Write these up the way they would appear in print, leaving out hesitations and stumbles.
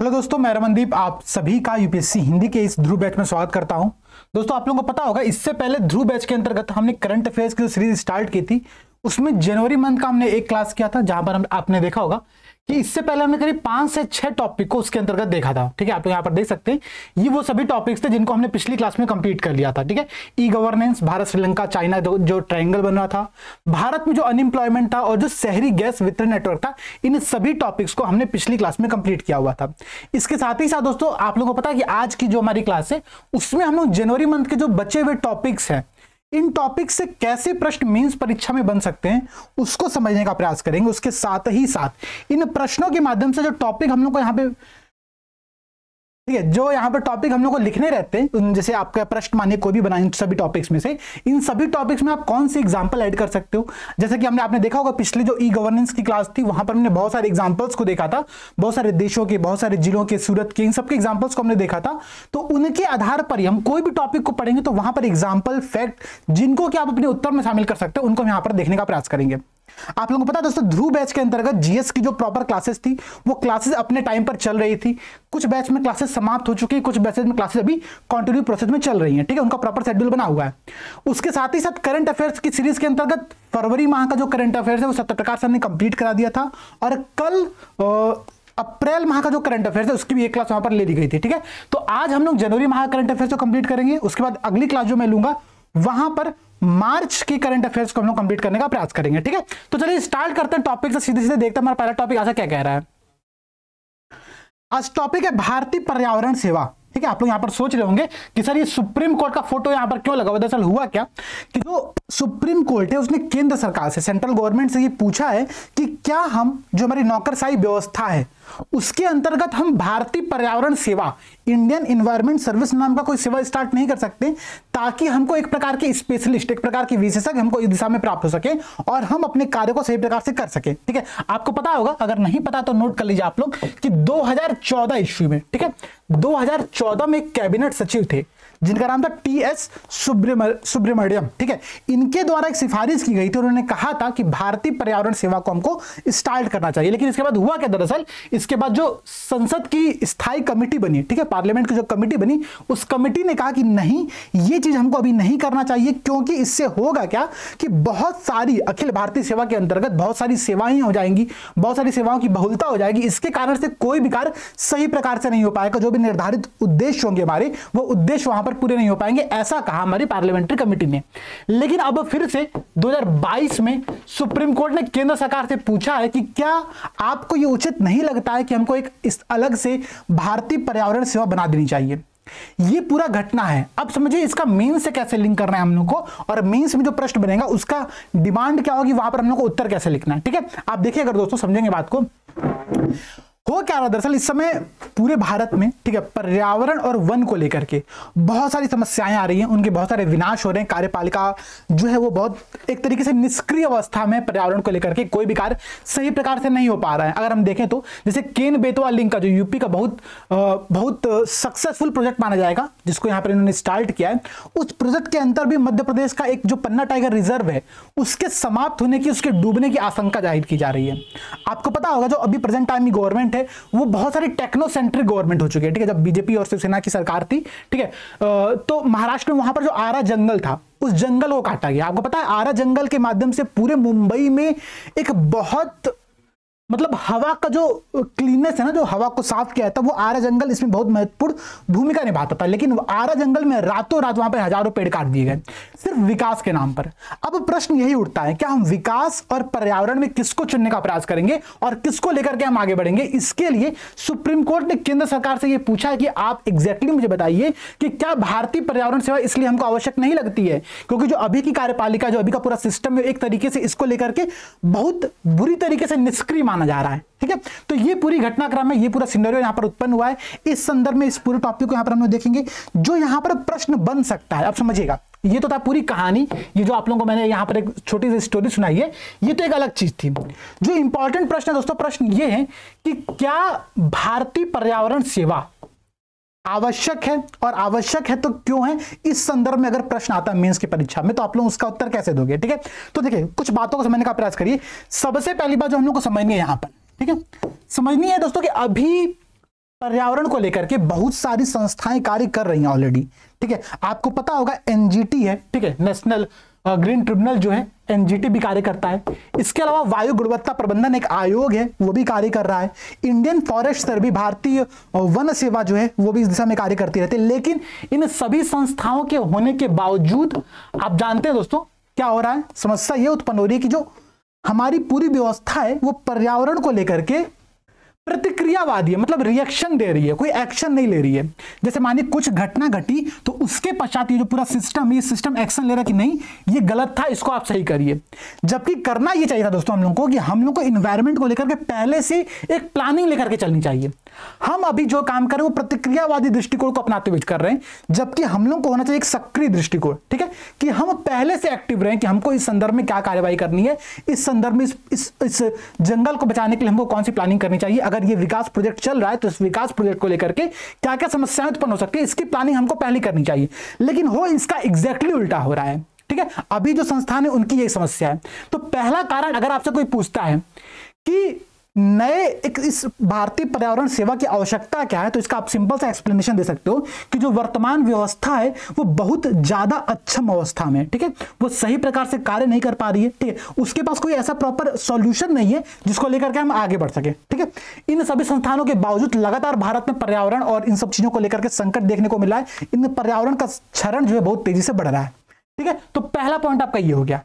Hello दोस्तों, मैं रमनदीप आप सभी का यूपीएससी हिंदी के इस ध्रुव बैच में स्वागत करता हूं। दोस्तों, आप लोगों को पता होगा इससे पहले ध्रुव बैच के अंतर्गत हमने करंट अफेयर्स की जो सीरीज स्टार्ट की थी उसमें जनवरी मंथ का हमने एक क्लास किया था, जहां पर आपने देखा होगा कि इससे पहले हमने करीब 5 से 6 टॉपिक को उसके अंतर्गत देखा था। ठीक है, आप लोग यहाँ पर देख सकते हैं ये वो सभी टॉपिक्स थे जिनको हमने पिछली क्लास में कंप्लीट कर लिया था। ठीक है, e governance, Bharat Sri Lanka China जो ट्रायंगल बन रहा था, भारत में जो अनएम्प्लॉयमेंट था और जो शहरी गैस वितरण नेटवर्क था, इन सभी टॉपिक्स को हमने पिछली क्लास में कंप्लीट किया हुआ था। इसके साथ ही साथ दोस्तों आप लोगों को पता है कि आज की जो हमारी क्लास है उसमें हम लोग जनवरी मंथ के जो बचे हुए टॉपिक्स हैं, इन टॉपिक से कैसे प्रश्न मेंस परीक्षा में बन सकते हैं उसको समझने का प्रयास करेंगे। उसके साथ ही साथ इन प्रश्नों के माध्यम से जो टॉपिक हम लोग को यहाँ पे, ठीक है, जो यहाँ पर टॉपिक हम लोग को लिखने रहते हैं, जैसे आपका प्रश्न मानिए कोई भी बनाए इन सभी टॉपिक्स में से, इन सभी टॉपिक्स में आप कौन सी एग्जांपल ऐड कर सकते हो। जैसे कि आपने देखा होगा पिछली जो ई गवर्नेंस की क्लास थी वहां पर हमने बहुत सारे एग्जांपल्स को देखा था, बहुत सारे देशों के, बहुत सारे जिलों के, सूरत के, इन सबके एग्जांपल्स को हमने देखा था। तो उनके आधार पर ही हम कोई भी टॉपिक को पढ़ेंगे तो वहां पर एग्जाम्पल, फैक्ट जिनको कि आप अपने उत्तर में शामिल कर सकते हो उनको हम यहाँ पर देखने का प्रयास करेंगे। आप लोगों को पता है दोस्तों, ध्रुव बैच के अंतर्गत जीएस की जो प्रॉपर क्लासेस थी वो क्लासेस अपने टाइम पर चल रही थी। कुछ बैच में क्लासेस समाप्त हो चुकी है, कुछ बैचेस में क्लासेस अभी कंटिन्यू प्रोसेस में चल रही हैं। ठीक है, उनका प्रॉपर शेड्यूल बना हुआ है। उसके साथ ही साथ करंट अफेयर्स की सीरीज के अंतर्गत फरवरी माह का जो करंट अफेयर्स है वो सत्यप्रकाश सर ने कंप्लीट करा दिया था, और कल अप्रैल माह का जो करंट अफेयर्स है उसकी भी एक क्लास वहां पर ले ली गई थी। ठीक है, तो आज हम लोग जनवरी माह का करंट अफेयर्स को कंप्लीट करेंगे। उसके बाद अगली क्लास जो मैं लूंगा वहां पर मार्च के करंट अफेयर्स को हम लोग कंप्लीट करने का प्रयास करेंगे। ठीक है, तो चलिए स्टार्ट करते हैं टॉपिक से, सीधे सीधे देखते हैं हमारा पहला टॉपिक आज क्या कह रहा है। आज टॉपिक है भारतीय पर्यावरण सेवा। ठीक है, आप लोग यहां पर सोच रहे होंगे कि सर ये सुप्रीम कोर्ट का फोटो यहां पर क्यों लगा हुआ। दरअसल हुआ क्या कि जो सुप्रीम कोर्ट है उसने केंद्र सरकार से, सेंट्रल गवर्नमेंट से ये पूछा है कि क्या हम जो हमारी नौकरशाही व्यवस्था है उसके अंतर्गत हम भारतीय पर्यावरण सेवा, इंडियन एनवायरमेंट सर्विस नाम का कोई सेवा स्टार्ट नहीं कर सकते, ताकि हमको एक प्रकार के स्पेशलिस्ट, एक प्रकार के विशेषज्ञ हमको इस दिशा में प्राप्त हो सके और हम अपने कार्य को सही प्रकार से कर सके। ठीक है, आपको पता होगा, अगर नहीं पता तो नोट कर लीजिए आप लोग कि 2014 ईस्वी में, ठीक है, 2014 में एक कैबिनेट सचिव थे जिनका नाम था टीएस सुब्रमण्यम। ठीक है, इनके द्वारा एक सिफारिश की गई थी, उन्होंने कहा था कि भारतीय पर्यावरण सेवा को हमको स्टार्ट करना चाहिए। लेकिन इसके बाद हुआ क्या, दरअसल इसके बाद जो संसद की स्थायी कमेटी बनी, ठीक है, पार्लियामेंट की जो कमेटी बनी, उस कमेटी ने कहा कि नहीं, ये चीज हमको अभी नहीं करना चाहिए, क्योंकि इससे होगा क्या कि बहुत सारी अखिल भारतीय सेवा के अंतर्गत बहुत सारी सेवाएं हो जाएंगी, बहुत सारी सेवाओं की बहुलता हो जाएगी। इसके कारण से कोई भी कार्य सही प्रकार से नहीं हो पाएगा, जो भी निर्धारित उद्देश्य होंगे हमारे, वो उद्देश्य वहां पर पूरे नहीं हो पाएंगे, ऐसा कहा हमारी पार्लियामेंट्री कमेटी ने। लेकिन अब फिर से 2022 में सुप्रीम कोर्ट ने केंद्र सरकार से पूछा है कि क्या आपको यह उचित नहीं लगता है कि हमको एक इस अलग से भारतीय पर्यावरण सेवा बना देनी चाहिए। ये पूरा घटना है। अब समझिए इसका मेंस से कैसे लिंक करना है हम लोग को, और मेंस में जो प्रश्न बनेगा उसका डिमांड क्या होगी, वहां पर हम लोग को उत्तर कैसे लिखना है। ठीक है, आप देखिए अगर दोस्तों समझेंगे बात को, हो क्या रहा दरअसल इस समय पूरे भारत में, ठीक है, पर्यावरण और वन को लेकर के बहुत सारी समस्याएं आ रही हैं, उनके बहुत सारे विनाश हो रहे हैं। कार्यपालिका जो है वो बहुत एक तरीके से निष्क्रिय अवस्था में पर्यावरण को लेकर के, कोई भी कार्य सही प्रकार से नहीं हो पा रहा है। अगर हम देखें तो जैसे केन बेतवा लिंक का जो यूपी का बहुत सक्सेसफुल प्रोजेक्ट माना जाएगा, जिसको यहाँ पर इन्होंने स्टार्ट किया है, उस प्रोजेक्ट के अंतर भी मध्य प्रदेश का एक जो पन्ना टाइगर रिजर्व है उसके समाप्त होने की, उसके डूबने की आशंका जाहिर की जा रही है। आपको पता होगा जो अभी प्रेजेंट टाइम की गवर्नमेंट है वो बहुत सारी टेक्नोसेंट्रिक गवर्नमेंट हो चुकी है। ठीक है, जब बीजेपी और शिवसेना की सरकार थी, ठीक है, तो महाराष्ट्र में वहां पर जो आरा जंगल था उस जंगल को काटा गया। आपको पता है आरा जंगल के माध्यम से पूरे मुंबई में एक बहुत मतलब हवा का जो क्लीननेस है ना, जो हवा को साफ किया था, वो आरा जंगल इसमें बहुत महत्वपूर्ण भूमिका निभाता था। लेकिन आरा जंगल में रातों रात वहां पर हजारों पेड़ काट दिए गए सिर्फ विकास के नाम पर। अब प्रश्न यही उठता है, क्या हम विकास और पर्यावरण में किसको चुनने का प्रयास करेंगे और किसको लेकर के हम आगे बढ़ेंगे। इसके लिए सुप्रीम कोर्ट ने केंद्र सरकार से यह पूछा है कि आप एग्जैक्टली मुझे बताइए कि क्या भारतीय पर्यावरण सेवा इसलिए हमको आवश्यक नहीं लगती है, क्योंकि जो अभी की कार्यपालिका, जो अभी का पूरा सिस्टम है, एक तरीके से इसको लेकर के बहुत बुरी तरीके से निष्क्रिय माना जा रहा है। ठीक है, तो ये पूरी घटनाक्रम है, ये पूरा सिनेरियो यहां पर उत्पन्न हुआ है। इस संदर्भ में इस पूरे टॉपिक को यहां पर हम लोग देखेंगे, जो यहां पर प्रश्न बन सकता है। अब समझिएगा, ये तो था पूरी कहानी, ये जो आप लोगों को मैंने यहां पर एक छोटी सी स्टोरी सुनाई है, ये तो एक अलग चीज थी। जो इंपॉर्टेंट प्रश्न है दोस्तों, प्रश्न ये है कि क्या भारतीय पर्यावरण सेवा आवश्यक है, और आवश्यक है तो क्यों है। इस संदर्भ में अगर प्रश्न आता है मेंस की परीक्षा में तो आप लोग उसका उत्तर कैसे दोगे। ठीक है, तो देखिए कुछ बातों को समझने का प्रयास करिए। सबसे पहली बात जो हम लोग को समझनी है यहां पर, ठीक है, समझनी है दोस्तों कि अभी पर्यावरण को लेकर के बहुत सारी संस्थाएं कार्य कर रही हैं ऑलरेडी। ठीक है, आपको पता होगा एनजीटी है, ठीक है, नेशनल ग्रीन ट्रिब्यूनल जो है एनजीटी भी कार्य करता है। इसके अलावा वायु गुणवत्ता प्रबंधन एक आयोग है, वो भी कार्य कर रहा है। इंडियन फॉरेस्ट सर्वे, भारतीय वन सेवा जो है वो भी इस दिशा में कार्य करती रहती है। लेकिन इन सभी संस्थाओं के होने के बावजूद आप जानते हैं दोस्तों क्या हो रहा है, समस्या ये उत्पन्न हो रही है कि जो हमारी पूरी व्यवस्था है वो पर्यावरण को लेकर के प्रतिक्रियावादी है, मतलब रिएक्शन दे रही है, कोई एक्शन नहीं ले रही है। जैसे मानिए कुछ घटना घटी तो उसके पश्चात ये जो पूरा सिस्टम, ये सिस्टम एक्शन ले रहा कि नहीं ये गलत था, इसको आप सही करिए। जबकि करना ये चाहिए था दोस्तों हम लोगों को कि हम लोग को इन्वायरमेंट को लेकर के पहले से एक प्लानिंग लेकर के चलनी चाहिए। हम अभी जो काम कर रहे हैं वो प्रतिक्रियावादी दृष्टिकोण को अपनाते हुए कर रहे हैं, जबकि हम लोग को होना चाहिए एक सक्रिय दृष्टिकोण। ठीक है, कि हम पहले से एक्टिव रहें कि हमको इस संदर्भ में क्या कार्यवाही करनी है, इस संदर्भ में इस जंगल को बचाने के लिए हमको कौन सी प्लानिंग करनी चाहिए। अगर ये विकास प्रोजेक्ट चल रहा है तो इस विकास प्रोजेक्ट को लेकर के क्या क्या समस्याएं उत्पन्न हो सकती है, इसकी प्लानिंग हमको पहले करनी चाहिए। लेकिन हो इसका एग्जैक्टली उल्टा हो रहा है। ठीक है, अभी जो संस्थान है उनकी यही समस्या है। तो पहला कारण अगर आपसे कोई पूछता है कि नए एक इस भारतीय पर्यावरण सेवा की आवश्यकता क्या है, तो इसका आप सिंपल सा एक्सप्लेनेशन दे सकते हो कि जो वर्तमान व्यवस्था है वो बहुत ज्यादा अक्षम अवस्था में, ठीक है, वो सही प्रकार से कार्य नहीं कर पा रही है। ठीक है, उसके पास कोई ऐसा प्रॉपर सॉल्यूशन नहीं है जिसको लेकर के हम आगे बढ़ सके। ठीक है, इन सभी संस्थानों के बावजूद लगातार भारत में पर्यावरण और इन सब चीजों को लेकर के संकट देखने को मिला है। इन पर्यावरण का क्षरण जो है बहुत तेजी से बढ़ रहा है। ठीक है, तो पहला पॉइंट आपका ये हो गया।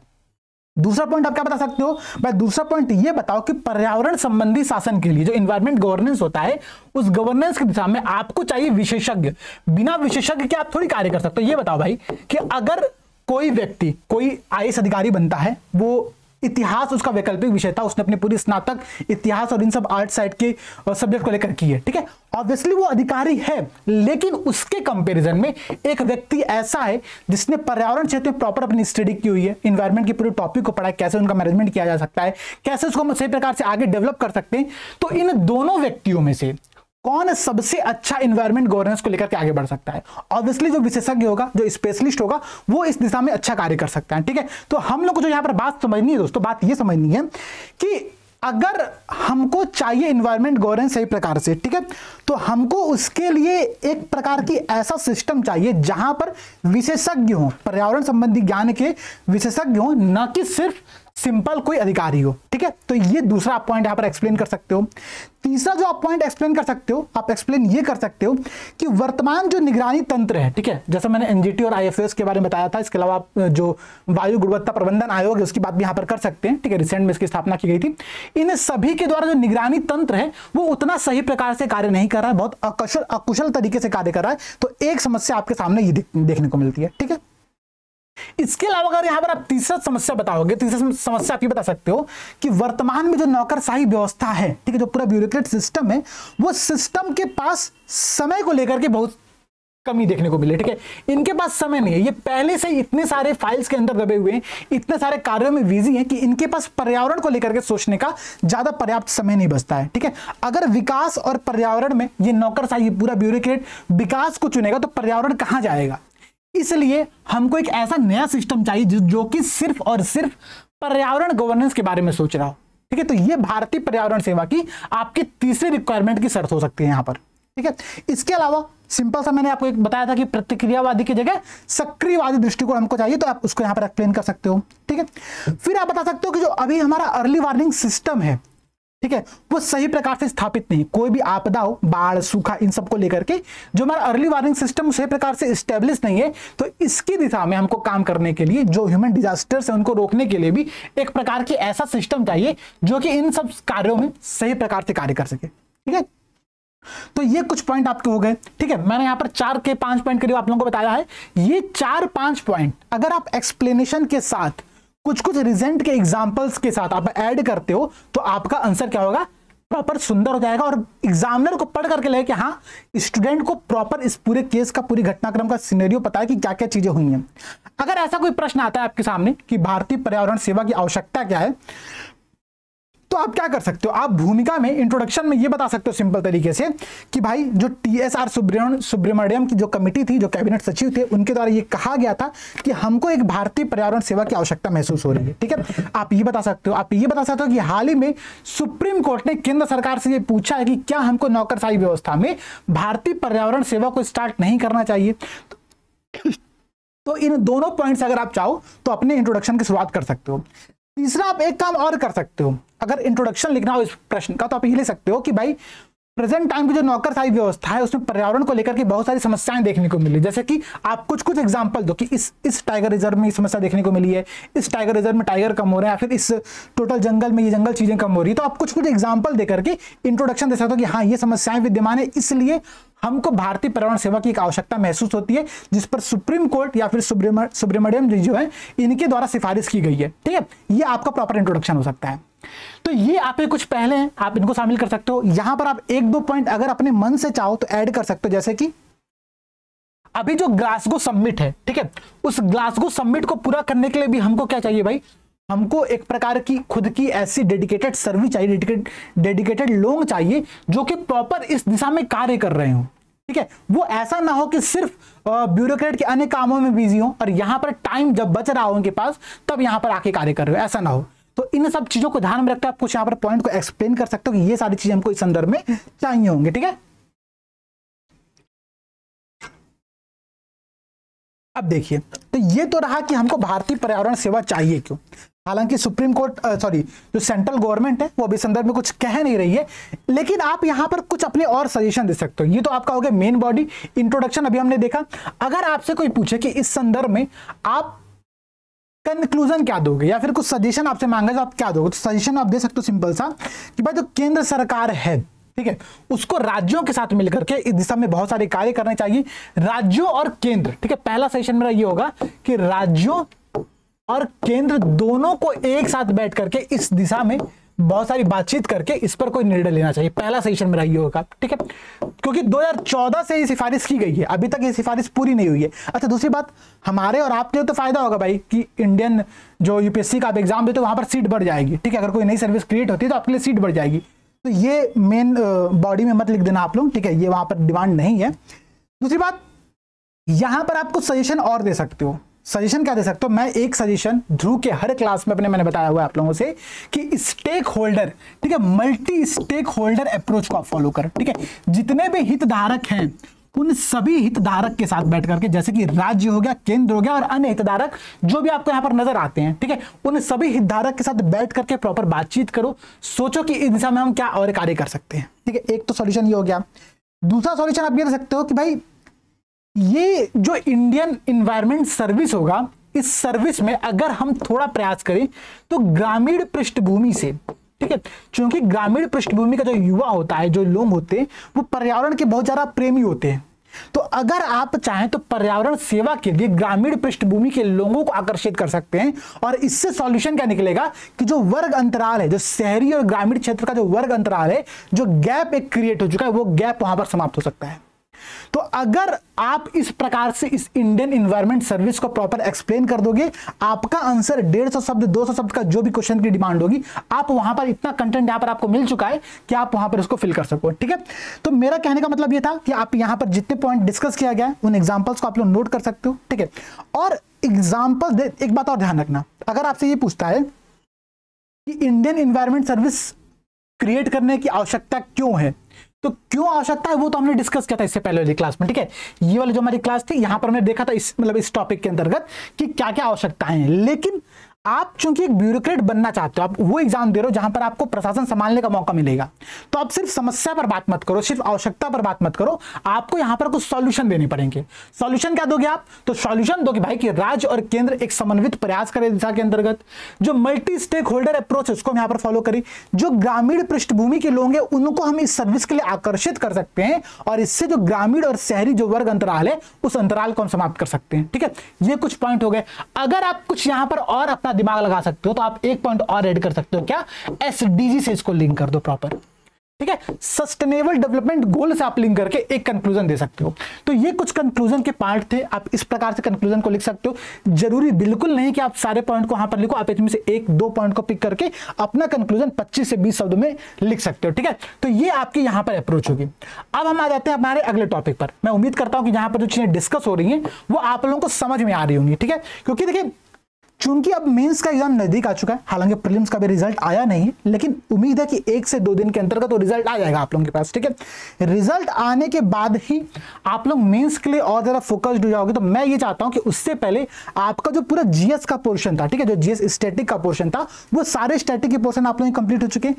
दूसरा पॉइंट आप क्या बता सकते हो भाई? दूसरा पॉइंट ये बताओ कि पर्यावरण संबंधी शासन के लिए जो इन्वायरमेंट गवर्नेंस होता है उस गवर्नेंस की दिशा में आपको चाहिए विशेषज्ञ। बिना विशेषज्ञ के आप थोड़ी कार्य कर सकते हो। ये बताओ भाई कि अगर कोई व्यक्ति कोई आईएएस अधिकारी बनता है, वो इतिहास उसका वैकल्पिक विषय था, उसने अपनी पूरी स्नातक इतिहास और इन सब आर्ट साइड के सब्जेक्ट को लेकर की है। ठीक है, ऑब्वियसली वो अधिकारी है, लेकिन उसके कंपैरिजन में एक व्यक्ति ऐसा है जिसने पर्यावरण क्षेत्र में प्रॉपर अपनी स्टडी की हुई है, इन्वायरमेंट के पूरे टॉपिक को पढ़ा है, कैसे उनका मैनेजमेंट किया जा सकता है, कैसे उसको हम सही प्रकार से आगे डेवलप कर सकते हैं। तो इन दोनों व्यक्तियों में से कौन सबसे अच्छा इन्वायरमेंट गवर्नेंस को लेकर के आगे बढ़ सकता है? ऑब्वियसली जो विशेषज्ञ होगा, जो स्पेशलिस्ट होगा, वो इस दिशा में अच्छा कार्य कर सकता है। ठीक है, तो हम लोग को जो यहां पर बात समझनी है दोस्तों, बात ये समझनी है कि अगर हमको चाहिए इन्वायरमेंट गवर्नेंस सही प्रकार से, ठीक है, तो हमको उसके लिए एक प्रकार की ऐसा सिस्टम चाहिए जहां पर विशेषज्ञ हो, पर्यावरण संबंधी ज्ञान के विशेषज्ञ हो, न कि सिर्फ सिंपल कोई अधिकारी हो। ठीक है, तो ये दूसरा आप पॉइंट यहां पर एक्सप्लेन कर सकते हो। तीसरा जो आप पॉइंट एक्सप्लेन कर सकते हो, आप एक्सप्लेन ये कर सकते हो कि वर्तमान जो निगरानी तंत्र है, ठीक है, जैसे मैंने एनजीटी और आईएफएस के बारे में बताया था, इसके अलावा आप जो वायु गुणवत्ता प्रबंधन आयोग है उसकी बात भी यहां पर कर सकते हैं। ठीक है, रिसेंट में इसकी स्थापना की गई थी। इन सभी के द्वारा जो निगरानी तंत्र है वो उतना सही प्रकार से कार्य नहीं कर रहा है, बहुत अकुशल तरीके से कार्य कर रहा है। तो एक समस्या आपके सामने ये देखने को मिलती है। ठीक है, इसके अलावा अगर यहां पर आप तीसरा समस्या बताओगे, तीसरा समस्या आप ये बता सकते हो कि वर्तमान में जो नौकरशाही व्यवस्था है, ठीक है, जो पूरा ब्यूरोक्रेट सिस्टम है, वो सिस्टम के पास समय को लेकर के बहुत कमी देखने को मिले। ठीक है, इनके पास समय नहीं है, ये पहले से इतने सारे फाइल्स के अंदर दबे हुए हैं, इतने सारे कार्यों में बिजी हैं कि इनके पास पर्यावरण को लेकर के सोचने का ज्यादा पर्याप्त समय नहीं बचता है। ठीक है, अगर विकास और पर्यावरण में ये नौकरशाही पूरा ब्यूरोक्रेट विकास को चुनेगा तो पर्यावरण कहां जाएगा? इसलिए हमको एक ऐसा नया सिस्टम चाहिए जो कि सिर्फ और सिर्फ पर्यावरण गवर्नेंस के बारे में सोच रहा हो। ठीक है, तो ये भारतीय पर्यावरण सेवा की आपकी तीसरी रिक्वायरमेंट की शर्त हो सकती है यहां पर। ठीक है, इसके अलावा सिंपल सा मैंने आपको एक बताया था कि प्रतिक्रियावादी की जगह सक्रियवादी दृष्टिकोण हमको चाहिए, तो आप उसको यहां पर एक्सप्लेन कर सकते हो। ठीक है, फिर आप बता सकते हो कि जो अभी हमारा अर्ली वार्निंग सिस्टम है, ठीक है, वो सही प्रकार से स्थापित नहीं। कोई भी आपदा हो, बाढ़, सूखा, इन सब को लेकर के जो हमारा अर्ली वार्निंग सिस्टम सही प्रकार से स्टेब्लिश नहीं है, तो इसकी दिशा में हमको काम करने के लिए जो ह्यूमन डिजास्टर्स है उनको रोकने के लिए भी एक प्रकार की ऐसा सिस्टम चाहिए जो कि इन सब कार्यों में सही प्रकार से कार्य कर सके। ठीक है, तो ये कुछ पॉइंट आपके हो गए। ठीक है, मैंने यहां पर 4 के 5 पॉइंट करीब आप लोगों को बताया है। ये 4-5 पॉइंट अगर आप एक्सप्लेनेशन के साथ कुछ रिजेंट के एग्जांपल्स के साथ आप ऐड करते हो तो आपका आंसर क्या होगा? प्रॉपर सुंदर हो जाएगा, और एग्जामिनर को पढ़ करके लगे कि हाँ, स्टूडेंट को प्रॉपर इस पूरे केस का, पूरी घटनाक्रम का सिनेरियो पता है कि क्या क्या चीजें हुई हैं। अगर ऐसा कोई प्रश्न आता है आपके सामने कि भारतीय पर्यावरण सेवा की आवश्यकता क्या है, तो तो आप क्या कर सकते हो, आप भूमिका में इंट्रोडक्शन में ये बता सकते हो सिंपल तरीके से कि भाई जो TSR सुब्रमण्यम की जो कमेटी थी, जो कैबिनेट सचिव थे, उनके द्वारा ये कहा गया था कि हमको एक भारतीय पर्यावरण सेवा की आवश्यकता महसूस हो रही है। ठीक है, आप ये बता सकते हो। आप ये बता सकते हो कि हाल ही में सुप्रीम कोर्ट ने केंद्र सरकार से ये पूछा है कि क्या हमको नौकरशाही व्यवस्था में भारतीय पर्यावरण सेवा को स्टार्ट नहीं करना चाहिए। तो इन दोनों पॉइंट्स अगर आप चाहो तो अपने इंट्रोडक्शन की शुरुआत कर सकते हो। तीसरा, आप एक काम और कर सकते हो, अगर इंट्रोडक्शन लिखना हो इस प्रश्न का तो आप ये लिख सकते हो कि भाई प्रेजेंट टाइम की जो नौकरशाही व्यवस्था है उसमें पर्यावरण को लेकर के बहुत सारी समस्याएं देखने को मिली। जैसे कि आप कुछ एग्जांपल दो कि इस टाइगर रिजर्व में ये समस्या देखने को मिली है, इस टाइगर रिजर्व में टाइगर कम हो रहे हैं, या फिर इस टोटल जंगल में ये जंगल चीजें कम हो रही है। तो आप कुछ एग्जांपल देकर के इंट्रोडक्शन दे सकते हो कि हाँ ये समस्याएं विद्यमान है, इसलिए हमको भारतीय पर्यावरण सेवा की एक आवश्यकता महसूस होती है, जिस पर सुप्रीम कोर्ट या फिर सुब्रमण्यम जी जो है इनके द्वारा सिफारिश की गई है। ठीक है, ये आपका प्रॉपर इंट्रोडक्शन हो सकता है। तो ये आपके कुछ पहले हैं, आप इनको शामिल कर सकते हो। यहां पर आप एक दो पॉइंट अगर अपने मन से चाहो तो ऐड कर सकते हो, जैसे कि अभी जो ग्लासगो समिट है, ठीक है, उस ग्लासगो समिट को पूरा करने के लिए भी हमको क्या चाहिए भाई, हमको एक प्रकार की खुद की ऐसी डेडिकेटेड सर्विस चाहिए, डेडिकेटेड लोग चाहिए जो कि प्रॉपर इस दिशा में कार्य कर रहे हो। ठीक है, वो ऐसा ना हो कि सिर्फ ब्यूरोक्रेट के अन्य कामों में बिजी हो और यहां पर टाइम जब बच रहा हो उनके पास तब यहां पर आके कार्य कर रहे हो, ऐसा ना हो। तो इन सब चीजों को ध्यान में रखकर आप कुछ यहां पर पॉइंट को एक्सप्लेन कर सकते हो कि ये सारी चीजें हमको इस संदर्भ में चाहिए होंगे। ठीक है, अब देखिए, तो ये तो रहा कि हमको भारतीय पर्यावरण सेवा चाहिए क्यों। हालांकि सुप्रीम कोर्ट जो सेंट्रल गवर्नमेंट है वो अभी संदर्भ में कुछ कह नहीं रही है, लेकिन आप यहां पर कुछ अपने और सजेशन दे सकते हो। ये तो आपका हो गया मेन बॉडी इंट्रोडक्शन, अभी हमने देखा। अगर आपसे कोई पूछे कि इस संदर्भ में आप कंक्लूजन क्या दोगे या फिर कुछ सजेशन आपसे मांगा तो आप क्या दोगे, तो सजेशन आप दे सकते हो सिंपल सा कि भाई जो केंद्र सरकार है, ठीक है, उसको राज्यों के साथ मिलकर के इस दिशा में बहुत सारे कार्य करने चाहिए। राज्यों और केंद्र, ठीक है, पहला सेशन मेरा ये होगा कि राज्यों और केंद्र दोनों को एक साथ बैठ करके इस दिशा में बहुत सारी बातचीत करके इस पर कोई निर्णय लेना चाहिए। पहला सेशन मेरा ये होगा। ठीक है, क्योंकि 2014 से ये सिफारिश की गई है, अभी तक ये सिफारिश पूरी नहीं हुई है। अच्छा, दूसरी बात, हमारे और आपके लिए तो फायदा होगा भाई कि इंडियन जो यूपीएससी का आप एग्जाम देते हो वहां पर सीट बढ़ जाएगी। ठीक है, अगर कोई नई सर्विस क्रिएट होती है तो आपके लिए सीट बढ़ जाएगी। तो ये मेन बॉडी में मत लिख देना आप लोग, ठीक है, ये वहां पर डिमांड नहीं है। दूसरी बात, यहां पर आप कुछ सजेशन और दे सकते हो। सजेशन क्या दे सकते हो, मैं एक सजेशन ध्रुव के हर क्लास में मैंने बताया हुआ है आप लोगों से कि स्टेक होल्डर, ठीक है, मल्टी स्टेक होल्डर अप्रोच को आप फॉलो करें। ठीक है, जितने भी हितधारक हैं उन सभी हितधारक के साथ बैठ करके, जैसे कि राज्य हो गया, केंद्र हो गया और अन्य हितधारक जो भी आपको यहां पर नजर आते हैं, ठीक है, उन सभी हितधारक के साथ बैठ करके प्रॉपर बातचीत करो, सोचो कि इस दिशा में हम क्या और कार्य कर सकते हैं। ठीक है, एक तो सॉल्यूशन ये हो गया। दूसरा सॉल्यूशन आप ये दे सकते हो कि भाई ये जो इंडियन एनवायरनमेंट सर्विस होगा, इस सर्विस में अगर हम थोड़ा प्रयास करें तो ग्रामीण पृष्ठभूमि से, ठीक है, क्योंकि ग्रामीण पृष्ठभूमि का जो युवा होता है, जो लोग होते हैं, वो पर्यावरण के बहुत ज्यादा प्रेमी होते हैं। तो अगर आप चाहें तो पर्यावरण सेवा के लिए ग्रामीण पृष्ठभूमि के लोगों को आकर्षित कर सकते हैं। और इससे सॉल्यूशन क्या निकलेगा कि जो वर्ग अंतराल है, जो शहरी और ग्रामीण क्षेत्र का जो वर्ग अंतराल है, जो गैप एक क्रिएट हो चुका है, वो गैप वहां पर समाप्त हो सकता है। तो अगर आप इस प्रकार से इस इंडियन एनवायरनमेंट सर्विस को प्रॉपर एक्सप्लेन कर दोगे, आपका आंसर 150 शब्द 200 शब्द का जो भी क्वेश्चन की डिमांड होगी, आप वहां पर इतना कंटेंट यहां पर आपको मिल चुका है कि आप वहां पर उसको फिल कर सको। ठीक है, तो मेरा कहने का मतलब यह था कि आप यहां पर जितने पॉइंट डिस्कस किया गया है उन एग्जांपल्स को आप लोग नोट कर सकते हो। ठीक है, और एग्जांपल एक बात और ध्यान रखना, अगर आपसे ये पूछता है कि इंडियन एनवायरनमेंट सर्विस क्रिएट करने की आवश्यकता क्यों है, तो क्यों आवश्यकता है वो तो हमने डिस्कस किया था इससे पहले वाली क्लास में। ठीक है, ये वाली जो हमारी क्लास थी यहां पर हमने देखा था इस टॉपिक के अंतर्गत कि क्या क्या आवश्यकताएं हैं। लेकिन आप चूंकि एक ब्यूरोक्रेट बनना चाहते हो, आप वो एग्जाम दे रहे हो जहां पर आपको प्रशासन संभालने का मौका मिलेगा, तो आप सिर्फ समस्या पर बात मत करो, सिर्फ आवश्यकता पर बात मत करो, आपको यहां पर कुछ सॉल्यूशन देने पड़ेंगे। सॉल्यूशन क्या दोगे आप, तो सॉल्यूशन दोगे भाई कि राज्य और केंद्र एक समन्वित प्रयास करें दिशा के अंतर्गत, जो मल्टी स्टेक होल्डर अप्रोच है उसको हम यहां पर फॉलो करें, जो ग्रामीण पृष्ठभूमि के लोग हैं उनको हम इस सर्विस के लिए आकर्षित कर सकते हैं, और इससे जो ग्रामीण और शहरी जो वर्ग अंतराल है उस अंतराल को हम समाप्त कर सकते हैं। ठीक है, ये कुछ पॉइंट हो गए। अगर आप कुछ यहां पर और अपना दिमाग लगा सकते हो तो आप एक पॉइंट और ऐड कर सकते हो, क्या, एसडीजी से इसको लिंक कर दो प्रॉपर। ठीक है, सस्टेनेबल डेवलपमेंट गोल से आप लिंक करके एक कंक्लूजन दे सकते हो। तो ये कुछ कंक्लूजन के पार्ट थे, आप इस प्रकार से कंक्लूजन को लिख सकते हो। जरूरी बिल्कुल नहीं कि आप सारे पॉइंट को यहां पर लिखो, आप इसमें से एक दो पॉइंट को पिक करके अपना कंक्लूजन 25 से 20 शब्दों में लिख सकते हो। ठीक है, तो ये आपकी यहां पर अप्रोच होगी। अब हम आ जाते हैं हमारे अगले टॉपिक पर। मैं उम्मीद करता हूं कि यहां पर जो चीजें डिस्कस हो रही हैं वो आप लोगों को समझ में आ रही होंगी। ठीक है, क्योंकि देखिए चूंकि अब मेंस का एग्जाम नजदीक आ चुका है, हालांकि प्रीलिम्स का भी रिजल्ट आया नहीं है, लेकिन उम्मीद है कि 1 से 2 दिन के अंतर्गत तो रिजल्ट आ जाएगा आप लोगों के पास। ठीक है, रिजल्ट आने के बाद ही आप लोग मेंस के लिए और ज्यादा फोकस्ड हो जाओगे। तो मैं ये चाहता हूं कि उससे पहले आपका जो पूरा जीएस का पोर्शन था, ठीक है, जो जीएस स्टैटिक का पोर्शन था, वो सारे स्टैटिक के पोर्शन आप लोग कंप्लीट हो चुके हैं।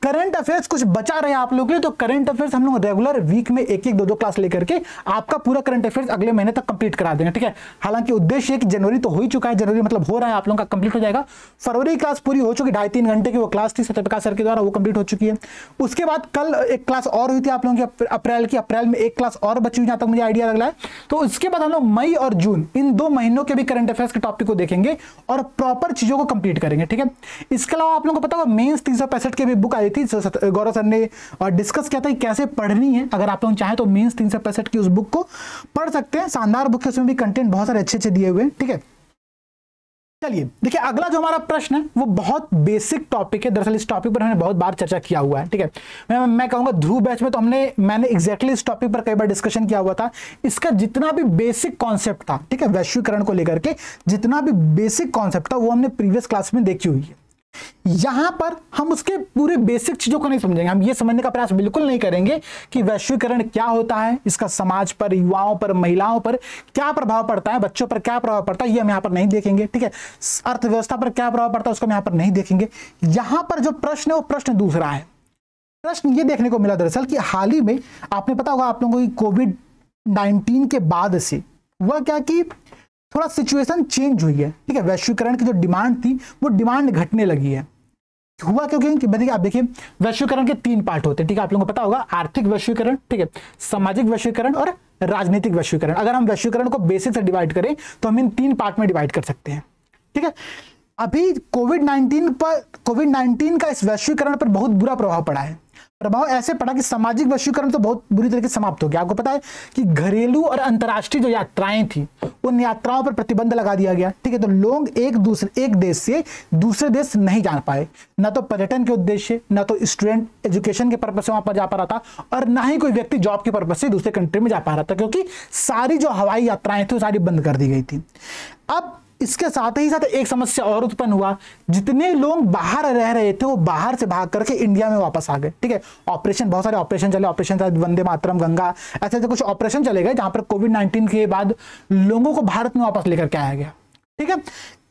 करंट अफेयर्स कुछ बचा रहे आप लोगों के लिए, तो करंट अफेयर्स हम लोग रेगुलर वीक में एक एक दो क्लास लेकर के आपका पूरा करंट अफेयर्स अगले महीने तक कंप्लीट करा देंगे। ठीक है, हालांकि उद्देश्य है कि जनवरी तो हो ही चुका है, जनवरी मतलब हो रहा है आप लोगों का कंप्लीट हो जाएगा। फरवरी क्लास पूरी हो चुकी, 2.5-3 घंटे की वो क्लास थी सत्यप्रकाश सर के द्वारा, वो कंप्लीट हो चुकी है। उसके बाद कल एक क्लास और हुई थी आप लोगों की अप्रैल में एक क्लास और बची हुई, जहां तक मुझे आइडिया लग रहा है। तो उसके बाद हम लोग मई और जून इन 2 महीनों के भी करंट अफेयर्स के टॉपिक को देखेंगे और प्रॉपर चीजों को कंप्लीट करेंगे। ठीक है, इसके अलावा आप लोगों को पता होगा मेंस 365 की भी बुक आई थी, गौरव सर ने और डिस्कस किया था कि कैसे पढ़नी है। अगर आप लोग चाहें तो मेंस 365 की उस बुक को पढ़ सकते हैं, शानदार बुक है, उसमें भी कंटेंट बहुत सारे अच्छे दिए हुए हैं। ठीक है, चलिए देखिए अगला जो हमारा प्रश्न है वो बहुत बेसिक टॉपिक है। दरअसल इस टॉपिक पर हमने बहुत बार चर्चा किया हुआ है। ठीक है, मैं कहूंगा ध्रुव बैच में तो मैंने एग्जैक्टली इस टॉपिक पर कई बार डिस्कशन किया हुआ था। इसका जितना भी बेसिक कॉन्सेप्ट था, ठीक है, वैश्वीकरण को लेकर के जितना भी बेसिक कॉन्सेप्ट था वो हमने प्रीवियस क्लास में देखी हुई है। यहां पर हम उसके पूरे बेसिक चीजों को नहीं समझेंगे, हम ये समझने का प्रयास बिल्कुल नहीं करेंगे कि वैश्वीकरण क्या होता है, इसका समाज पर, युवाओं पर, महिलाओं पर क्या प्रभाव पड़ता है, बच्चों पर क्या प्रभाव पड़ता है, ये हम यहां पर नहीं देखेंगे। ठीक है, अर्थव्यवस्था पर क्या प्रभाव पड़ता है उसको हम यहां पर नहीं देखेंगे। यहां पर जो प्रश्न है वो प्रश्न दूसरा है। प्रश्न ये देखने को मिला दरअसल कि हाल ही में आपने पता होगा आप लोगों को कोविड-19 के बाद से हुआ क्या कि थोड़ा सिचुएशन चेंज हुई है। ठीक है, वैश्वीकरण की जो डिमांड थी वो डिमांड घटने लगी है। हुआ क्योंकि आप देखिए वैश्वीकरण के 3 पार्ट होते हैं। ठीक है, आप लोगों को पता होगा आर्थिक वैश्वीकरण, ठीक है, सामाजिक वैश्वीकरण और राजनीतिक वैश्वीकरण। अगर हम वैश्वीकरण को बेसिक से डिवाइड करें तो हम इन 3 पार्ट में डिवाइड कर सकते हैं। ठीक है, अभी कोविड-19 का इस वैश्वीकरण पर बहुत बुरा प्रभाव पड़ा है। प्रभाव ऐसे पड़ा कि सामाजिक वैश्वीकरण तो बहुत बुरी तरीके से समाप्त हो गया। आपको पता है कि घरेलू और अंतर्राष्ट्रीय जो यात्राएं थी उन यात्राओं पर प्रतिबंध लगा दिया गया। ठीक है, तो लोग एक देश से दूसरे देश नहीं जा पाए, ना तो पर्यटन के उद्देश्य, ना तो स्टूडेंट एजुकेशन के पर्पज से वहां पर जा पा रहा था, और ना ही कोई व्यक्ति जॉब के पर्पज से दूसरे कंट्री में जा पा रहा था, क्योंकि सारी जो हवाई यात्राएं थी वो सारी बंद कर दी गई थी। अब इसके साथ ही साथ एक समस्या और उत्पन्न हुआ, जितने लोग बाहर रह रहे थे वो बाहर से भाग करके इंडिया में वापस आ गए। ठीक है, ऑपरेशन, बहुत सारे ऑपरेशन चले, ऑपरेशन वंदे मातरम, गंगा, ऐसे कुछ ऑपरेशन चले गए जहां पर कोविड-19 के बाद लोगों को भारत में वापस लेकर के आया गया। ठीक है,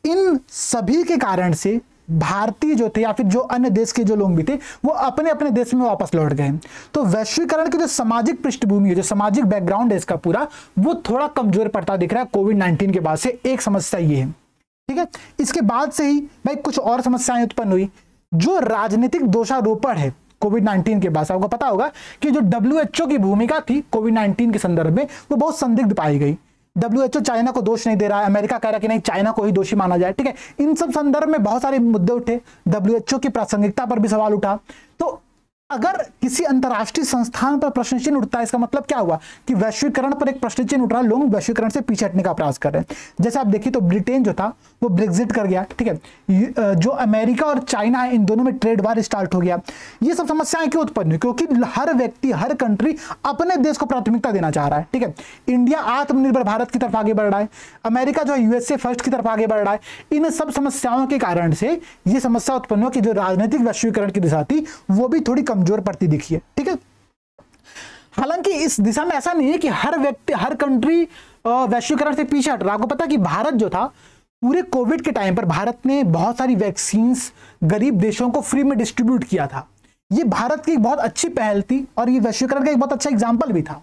इन सभी के कारण से भारतीय जो थे या फिर जो अन्य देश के जो लोग भी थे वो अपने अपने देश में वापस लौट गए। तो वैश्वीकरण की जो सामाजिक पृष्ठभूमि है, जो सामाजिक बैकग्राउंड है इसका पूरा, वो थोड़ा कमजोर पड़ता दिख रहा है कोविड-19 के बाद से। एक समस्या ये है। ठीक है, इसके बाद से ही भाई कुछ और समस्याएं उत्पन्न हुई। जो राजनीतिक दोषारोपण है कोविड-19 के बाद, आपको पता होगा कि जो WHO की भूमिका थी कोविड-19 के संदर्भ में वो बहुत संदिग्ध पाई गई। WHO चाइना को दोष नहीं दे रहा है, अमेरिका कह रहा है कि नहीं चाइना को ही दोषी माना जाए। ठीक है, इन सब संदर्भ में बहुत सारे मुद्दे उठे, WHO की प्रासंगिकता पर भी सवाल उठा। तो अगर किसी अंतरराष्ट्रीय संस्थान पर प्रश्न चिन्ह उठता है, इसका मतलब क्या हुआ कि वैश्वीकरण पर एक प्रश्न चिन्ह उठ रहा है, लोग वैश्वीकरण से पीछे हटने का प्रयास कर रहे हैं। जैसे आप देखिए तो ब्रिटेन जो था वो ब्रेक्जिट कर गया। ठीक है, जो अमेरिका और चाइना है इन दोनों में ट्रेड वार स्टार्ट हो गया। ये सब समस्याएं क्यों उत्पन्न हुई? क्योंकि हर व्यक्ति, हर कंट्री अपने देश को प्राथमिकता देना चाह रहा है। ठीक है, इंडिया आत्मनिर्भर भारत की तरफ आगे बढ़ रहा है, अमेरिका जो है USA फर्स्ट की तरफ आगे बढ़ रहा है। इन सब समस्याओं के कारण से ये समस्या उत्पन्न हुआ कि जो राजनीतिक वैश्वीकरण की दिशा थी वो भी थोड़ी कमजोर पड़ती दिखी है। ठीक है, हालांकि इस दिशा में ऐसा नहीं है कि हर व्यक्ति, हर कंट्री वैश्वीकरण से पीछे हट रहा। आपको पता है कि भारत जो था पूरे कोविड के टाइम पर भारत ने बहुत सारी वैक्सीन्स गरीब देशों को फ्री में डिस्ट्रीब्यूट किया था। ये भारत की एक बहुत अच्छी पहल थी और ये वैश्वीकरण का एक बहुत अच्छा एग्जाम्पल भी था।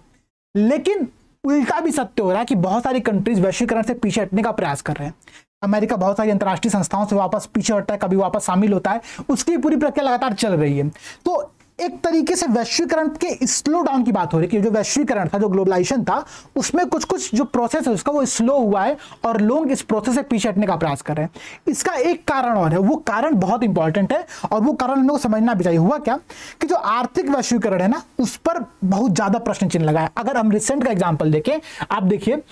लेकिन उल्टा भी सत्य हो रहा है कि बहुत सारी कंट्रीज वैश्वीकरण से पीछे हटने का प्रयास कर रहे हैं। अमेरिका बहुत सारी अंतर्राष्ट्रीय संस्थाओं से वापस पीछे हटता है, कभी वापस शामिल होता है, उसकी पूरी प्रक्रिया लगातार चल रही है। तो एक तरीके से वैश्वीकरण के स्लो डाउन की बात हो रही है कि जो वैश्वीकरण था, जो ग्लोबलाइजेशन था, उसमें कुछ कुछ जो प्रोसेस है उसका वो स्लो हुआ है और लोग इस प्रोसेस से पीछे हटने का प्रयास कर रहे हैं। इसका एक कारण और है, वो कारण बहुत इंपॉर्टेंट है और वो कारण हम लोग को समझना भी चाहिए। हुआ क्या कि जो आर्थिक वैश्वीकरण है ना, उस पर बहुत ज्यादा प्रश्न चिन्ह लगा है। अगर हम रिसेंट का एग्जाम्पल देखें, आप देखिए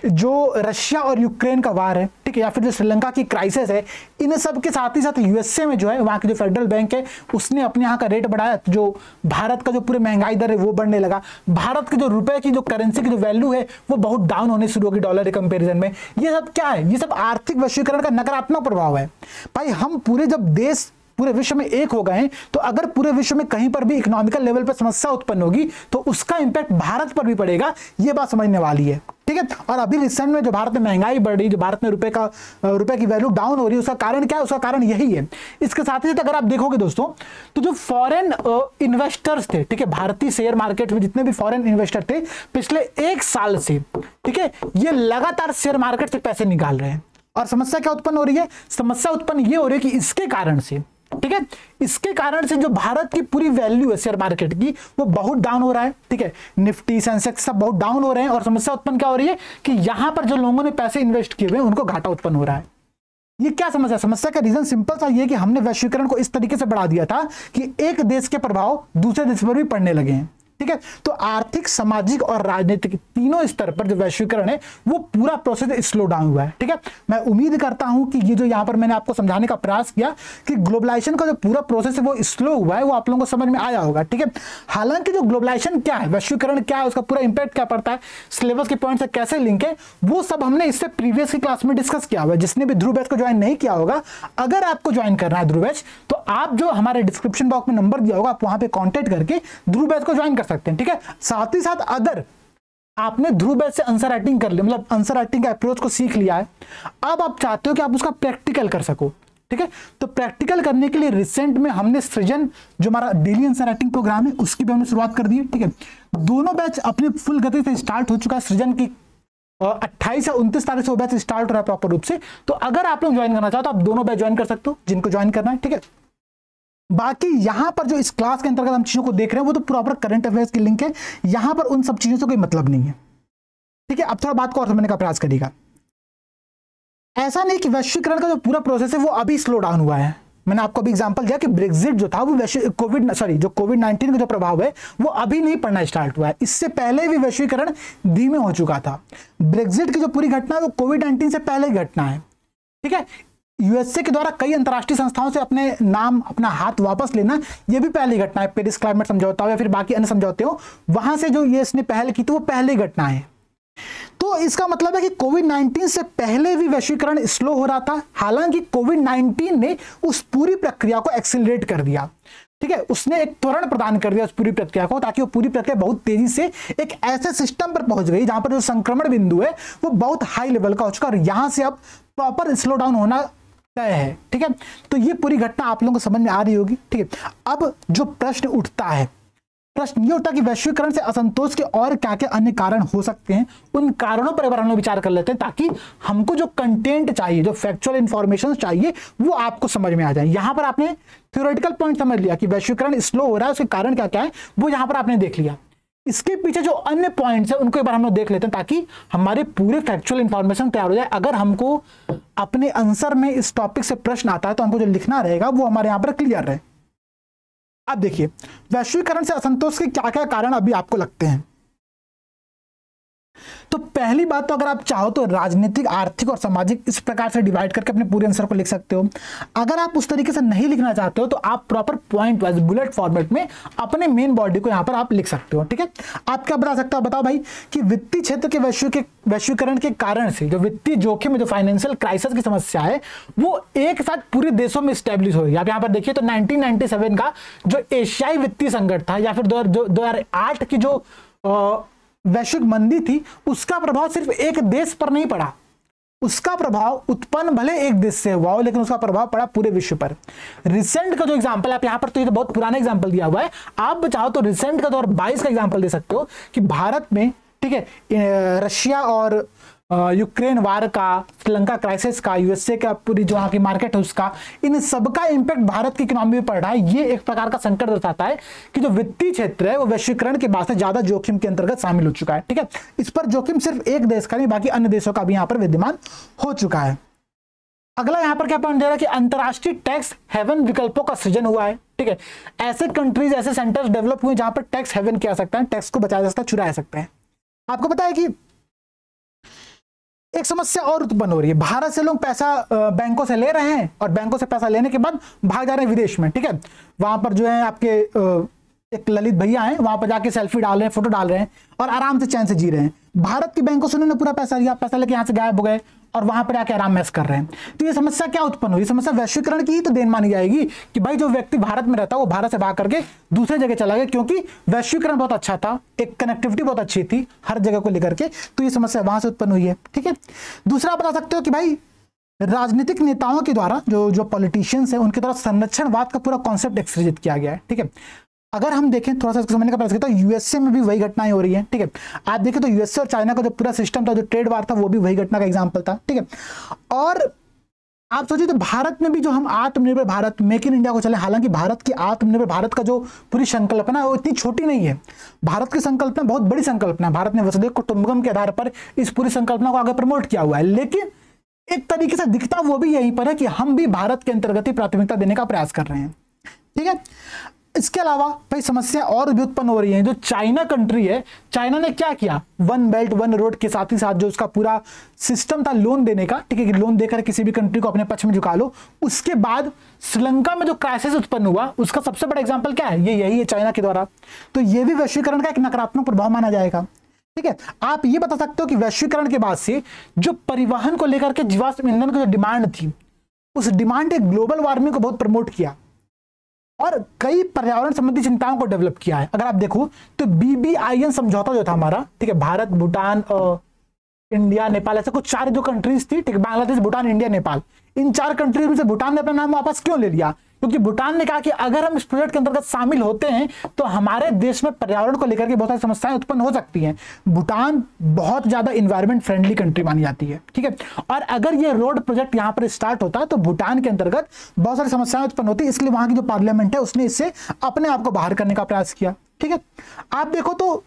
जो रशिया और यूक्रेन का वार है, ठीक है, या फिर जो श्रीलंका की क्राइसिस है, इन सब के साथ ही साथ यूएसए में जो है वहां की जो फेडरल बैंक है उसने अपने यहाँ का रेट बढ़ाया, जो भारत का जो पूरे महंगाई दर है वो बढ़ने लगा। भारत के जो रुपए की जो करेंसी की जो वैल्यू है वो बहुत डाउन होने शुरू होगी डॉलर के कंपैरिजन में। ये सब क्या है? ये सब आर्थिक वैश्वीकरण का नकारात्मक प्रभाव है। भाई हम पूरे जब देश पूरे विश्व में एक हो गए, तो अगर पूरे विश्व में कहीं पर भी इकोनॉमिकल लेवल पर समस्या उत्पन्न होगी तो उसका इंपैक्ट भारत पर भी पड़ेगा। ये बात समझने वाली है, ठीक है। और अभी रिसेंट में जो भारत में महंगाई बढ़ रही, जो भारत में रुपए की वैल्यू डाउन हो रही है, उसका कारण क्या है? उसका कारण यही है। इसके साथ ही साथ अगर आप देखोगे दोस्तों, तो जो फॉरेन इन्वेस्टर्स थे, ठीक है, भारतीय शेयर मार्केट में जितने भी फॉरेन इन्वेस्टर थे पिछले 1 साल से, ठीक है, ये लगातार शेयर मार्केट से पैसे निकाल रहे हैं। और समस्या क्या उत्पन्न हो रही है? समस्या उत्पन्न ये हो रही है कि इसके कारण से, ठीक है, इसके कारण से जो भारत की पूरी वैल्यू है शेयर मार्केट की वो बहुत डाउन हो रहा है, ठीक है, निफ्टी सेंसेक्स सब बहुत डाउन हो रहे हैं। और समस्या उत्पन्न क्या हो रही है कि यहां पर जो लोगों ने पैसे इन्वेस्ट किए हुए उनको घाटा उत्पन्न हो रहा है। ये क्या समस्या? समस्या का रीजन सिंपल सा ये कि हमने वैश्वीकरण को इस तरीके से बढ़ा दिया था कि एक देश के प्रभाव दूसरे देश पर भी पड़ने लगे हैं, ठीक है। तो आर्थिक, सामाजिक और राजनीतिक तीनों स्तर पर जो वैश्वीकरण है वो पूरा प्रोसेस स्लो डाउन हुआ है, ठीक है। मैं उम्मीद करता हूं कि ये जो यहां पर मैंने आपको समझाने का प्रयास किया कि ग्लोबलाइजेशन का जो पूरा प्रोसेस है वो स्लो हुआ है, वो आप लोगों को समझ में आया होगा, ठीक है। हालांकि जो ग्लोबलाइजेशन क्या है, वैश्वीकरण क्या है, उसका पूरा इंपैक्ट क्या पड़ता है, सिलेबस के पॉइंट से कैसे लिंक है, वो सब हमने इससे प्रीवियस की क्लास में डिस्कस किया हुआ है। जिसने भी ध्रुव बैच को ज्वाइन नहीं किया होगा, अगर आपको ज्वाइन करना है ध्रुव बैच, तो आप जो हमारे डिस्क्रिप्शन बॉक्स में नंबर दिया होगा आप वहां पे कॉन्टेक्ट करके ध्रुव बैच को ज्वाइन कर सकते हैं, ठीक है। साथ ही साथ अगर आपने ध्रुव बैच से आंसर राइटिंग कर लिया, मतलब आंसर राइटिंग का अप्रोच को सीख लिया है, अब आप चाहते हो कि आप उसका प्रैक्टिकल कर सको, ठीक है, तो प्रैक्टिकल करने के लिए रिसेंट में हमने सृजन, जो हमारा डेली आंसर राइटिंग प्रोग्राम है, उसकी भी हमने शुरुआत कर दी है, ठीक है। दोनों बैच अपनी फुल गति से स्टार्ट हो चुका है। सृजन की 28 या 29 तारीख से वो बैच स्टार्ट हो रहा है प्रॉपर रूप से। तो अगर आप लोग ज्वाइन करना चाहते हो तो आप दोनों बैच ज्वाइन कर सकते हो, जिनको ज्वाइन करना है, ठीक है। बाकी यहां पर जो इस क्लास के अंतर्गत हम चीजों को देख रहे हैं वो तो प्रॉपर करंट अफेयर्स की लिंक है, यहां पर उन सब चीजों से कोई मतलब नहीं है, ठीक है। अब थोड़ा बात को और समझने का प्रयास करिएगा। ऐसा नहीं कि वैश्वीकरण का जो पूरा प्रोसेस है वो अभी स्लो डाउन हुआ है। मैंने आपको अभी एग्जांपल दिया कि ब्रेक्जिट जो था वो कोविड-19 का जो प्रभाव है वो अभी नहीं पड़ना स्टार्ट हुआ है, इससे पहले भी वैश्वीकरण धीमे हो चुका था। ब्रेक्जिट की जो पूरी घटना है वो कोविड-19 से पहले की घटना है, ठीक है। यूएसए के द्वारा कई अंतर्राष्ट्रीय संस्थाओं से अपना हाथ वापस लेना, यह भी पहली घटना है। पेरिस क्लाइमेट समझौता हो या फिर बाकी अन्य समझौते हो, वहां से जो यूएस ने पहल की थी वो पहली घटना है। तो इसका मतलब है कि कोविड-19 से पहले भी वैश्वीकरण स्लो हो रहा था। हालांकि कोविड-19 ने उस पूरी प्रक्रिया को एक्सीलरेट कर दिया, ठीक है, उसने एक त्वरण प्रदान कर दिया उस पूरी प्रक्रिया को, ताकि वो पूरी प्रक्रिया बहुत तेजी से एक ऐसे सिस्टम पर पहुंच गई जहां पर जो संक्रमण बिंदु है वो बहुत हाई लेवल का हो चुका, और यहां से अब प्रॉपर स्लो डाउन होना तय है, ठीक है। तो ये पूरी घटना आप लोगों को समझ में आ रही होगी, ठीक है। अब जो प्रश्न उठता है, प्रश्न ये उठता है कि वैश्वीकरण से असंतोष के और क्या क्या अन्य कारण हो सकते हैं, उन कारणों पर एक बार हम लोग विचार कर लेते हैं, ताकि हमको जो कंटेंट चाहिए, जो फैक्चुअल इंफॉर्मेशन चाहिए, वो आपको समझ में आ जाए। यहां पर आपने थ्योरेटिकल पॉइंट समझ लिया कि वैश्वीकरण स्लो हो रहा है, उसके कारण क्या क्या है वो यहां पर आपने देख लिया। इसके पीछे जो अन्य पॉइंट्स है उनको एक बार हम लोग देख लेते हैं, ताकि हमारे पूरे फैक्चुअल इंफॉर्मेशन तैयार हो जाए। अगर हमको अपने आंसर में इस टॉपिक से प्रश्न आता है तो हमको जो लिखना रहेगा वो हमारे यहां पर क्लियर रहे। अब देखिए, वैश्वीकरण से असंतोष के क्या क्या कारण अभी आपको लगते हैं। तो पहली बात तो अगर आप चाहो तो राजनीतिक, आर्थिक और सामाजिक इस प्रकार से डिवाइड करके अपने पूरे आंसर को लिख सकते हो। अगर आप उस तरीके से नहीं लिखना चाहते हो तो आप proper point wise bullet format में अपने मेन बॉडी को यहां पर आप लिख सकते हो, ठीक है। आप क्या बता सकते हो, बताओ भाई, कि वित्तीय क्षेत्र के वैश्वीकरण के कारण से जो वित्तीय जोखिम, जो फाइनेंशियल क्राइसिस की समस्या है वो एक साथ पूरे देशों में स्टैब्लिश हो रही है। आप यहां पर देखिए तो 1997 का जो एशियाई वित्तीय संकट था, या फिर 2008 की जो वैश्विक मंदी थी, उसका प्रभाव सिर्फ एक देश पर नहीं पड़ा, उसका प्रभाव उत्पन्न भले एक देश से हुआ हो, लेकिन उसका प्रभाव पड़ा पूरे विश्व पर। रिसेंट का जो एग्जांपल आप यहां पर, तो ये तो बहुत पुराना एग्जांपल दिया हुआ है, आप चाहो तो रिसेंट का 2022 का एग्जांपल दे सकते हो कि भारत में, ठीक है, रशिया और यूक्रेन वार का, श्रीलंका क्राइसिस का, यूएसए का पूरी जो वहाँ की मार्केट है उसका, इन सबका इंपैक्ट भारत की इकोनॉमी में पड़ रहा है। ये एक प्रकार का संकट दर्शाता है कि जो वित्तीय क्षेत्र है वो वैश्वीकरण के बाद से ज्यादा जोखिम के अंतर्गत शामिल हो चुका है। ठीक है, इस पर जोखिम सिर्फ एक देश का नहीं बाकी अन्य देशों का भी यहाँ पर विद्यमान हो चुका है। अगला यहाँ पर क्या पॉइंट दे रहा है कि अंतरराष्ट्रीय टैक्स हेवन विकल्पों का सृजन हुआ है। ठीक है, ऐसे कंट्रीज, ऐसे सेंटर्स डेवलप हुए जहां पर टैक्स हेवन किया सकता है, टैक्स को बचाया जा सकता है, चुराया सकता है। आपको पता है कि एक समस्या और उत्पन्न हो रही है। भारत से लोग पैसा बैंकों से ले रहे हैं और बैंकों से पैसा लेने के बाद भाग जा रहे हैं विदेश में। ठीक है, वहां पर जो है आपके एक ललित भैया हैं, वहां पर जाके सेल्फी डाल रहे हैं, फोटो डाल रहे हैं और आराम से चैन से जी रहे हैं। भारत के बैंकों से उन्होंने पूरा पैसा लिया, पैसा लेके यहाँ से गायब हो गए और वहां पर आके आराम मैस कर रहे हैं। तो ये समस्या क्या उत्पन्न हुई? समस्या वैश्वीकरण की ही तो देन मानी जाएगी कि भाई जो व्यक्ति भारत में रहता है वो भारत से भाग करके दूसरे जगह चला गया, क्योंकि वैश्वीकरण बहुत अच्छा था, एक कनेक्टिविटी बहुत अच्छी थी हर जगह को लेकर के, तो ये समस्या वहां से उत्पन्न हुई है। ठीक है, दूसरा बता सकते हो कि भाई राजनीतिक नेताओं के द्वारा, जो पॉलिटिशियंस है उनके द्वारा संरक्षणवाद का पूरा कॉन्सेप्ट एक्सप्रेस किया गया है। ठीक है, अगर हम देखें थोड़ा सा इसको समझने का प्रयास करें तो यूएसए में भी वही घटनाएं हो रही हैं। ठीक है, आप देखें तो यूएसए और चाइना का जो पूरा सिस्टम था, जो ट्रेड वार था, वो भी वही घटना का एग्जांपल था। ठीक है, और आप सोचिए तो भारत में भी जो हम आत्मनिर्भर भारत, मेक इन इंडिया को चले, हालांकि भारत की आत्मनिर्भर भारत का जो पूरी संकल्पना है वो इतनी छोटी नहीं है। भारत की संकल्पना बहुत बड़ी संकल्पना है। भारत ने वसुधैव कुटुंबकम के आधार पर इस पूरी संकल्पना को आगे प्रमोट किया हुआ है, लेकिन एक तरीके से दिखता वो भी यहीं पर है कि हम भी भारत के अंतर्गत ही प्राथमिकता देने का प्रयास कर रहे हैं। ठीक है, इसके अलावा भाई समस्या और भी उत्पन्न हो रही है। जो चाइना कंट्री है, चाइना ने क्या किया, वन बेल्ट वन रोड के साथ ही साथ जो उसका पूरा सिस्टम था लोन देने का, ठीक है, कि लोन देकर किसी भी कंट्री को अपने पक्ष में झुका लो, उसके बाद श्रीलंका में जो क्राइसिस उत्पन्न हुआ उसका सबसे बड़ा एग्जाम्पल क्या है, यही है चाइना के द्वारा। तो ये भी वैश्वीकरण का एक नकारात्मक प्रभाव माना जाएगा। ठीक है, आप ये बता सकते हो कि वैश्वीकरण के बाद से जो परिवहन को लेकर के जीवाश्म ईंधन की जो डिमांड थी, उस डिमांड ने ग्लोबल वार्मिंग को बहुत प्रमोट किया और कई पर्यावरण संबंधी चिंताओं को डेवलप किया है। अगर आप देखो तो BBIN समझौता जो था हमारा, ठीक है, भारत, भूटान, इंडिया, नेपाल, ऐसे कुछ 4 जो कंट्रीज थी, ठीक है, बांग्लादेश, भूटान, इंडिया, नेपाल, इन 4 कंट्रीज में से भूटान ने अपना नाम वापस क्यों ले लिया? क्योंकि भूटान ने कहा कि अगर हम इस प्रोजेक्ट के अंतर्गत शामिल होते हैं तो हमारे देश में पर्यावरण को लेकर के बहुत सारी समस्याएं उत्पन्न हो सकती हैं। भूटान बहुत ज्यादा इन्वायरमेंट फ्रेंडली कंट्री मानी जाती है। ठीक है, और अगर ये रोड प्रोजेक्ट यहां पर स्टार्ट होता तो भूटान के अंतर्गत बहुत सारी समस्याएं उत्पन्न होती, इसलिए वहां की जो पार्लियामेंट है उसने इससे अपने आप को बाहर करने का प्रयास किया। ठीक है, आप देखो तो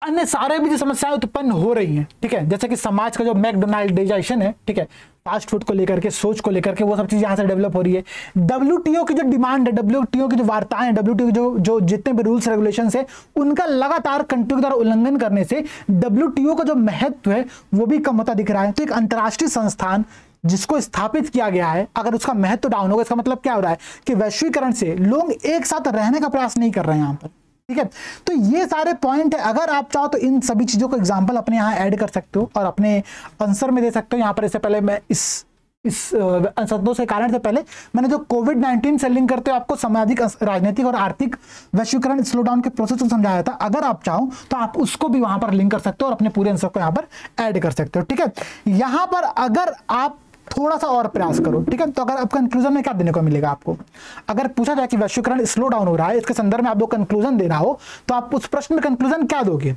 अन्य सारे भी जो समस्याएं उत्पन्न हो रही हैं, ठीक है, जैसे कि समाज का जो मैकडोनाल्डाइजेशन है, ठीक है, फास्ट फूड को लेकर के, सोच को लेकर के, वो सब चीज यहां से डेवलप हो रही है। WTO की जो डिमांड है, WTO की जो वार्ताएं हैं, WTO की जो जितने भी रूल्स रेगुलेशंस है, उनका लगातार कंट्री के द्वारा उल्लंघन करने से WTO का जो महत्व है वो भी कम होता दिख रहा है। तो एक अंतर्राष्ट्रीय संस्थान जिसको स्थापित किया गया है, अगर उसका महत्व डाउन होगा, इसका मतलब क्या हो रहा है कि वैश्वीकरण से लोग एक साथ रहने का प्रयास नहीं कर रहे हैं यहाँ पर। ठीक है, तो ये सारे पॉइंट है। अगर आप चाहो तो इन सभी चीजों को एग्जांपल अपने यहाँ ऐड कर सकते हो और अपने आंसर में दे सकते हो। यहाँ पर इससे पहले मैं इस असंतोष के कारण से पहले मैंने जो कोविड-19 से लिंक करते हुए आपको सामाजिक, राजनीतिक और आर्थिक वैश्वीकरण स्लो डाउन के प्रोसेस को समझाया था। अगर आप चाहो तो आप उसको भी वहां पर लिंक कर सकते हो और अपने पूरे आंसर को यहाँ पर ऐड कर सकते हो। ठीक है, यहाँ पर अगर आप थोड़ा सा और प्रयास करो, ठीक है, तो अगर आप कंक्लूजन में क्या देने को मिलेगा आपको, अगर पूछा जाए कि वैश्वीकरण स्लो डाउन हो रहा है, इसके संदर्भ में आप लोग कंक्लूजन देना हो तो आप उस प्रश्न में कंक्लूजन क्या दोगे?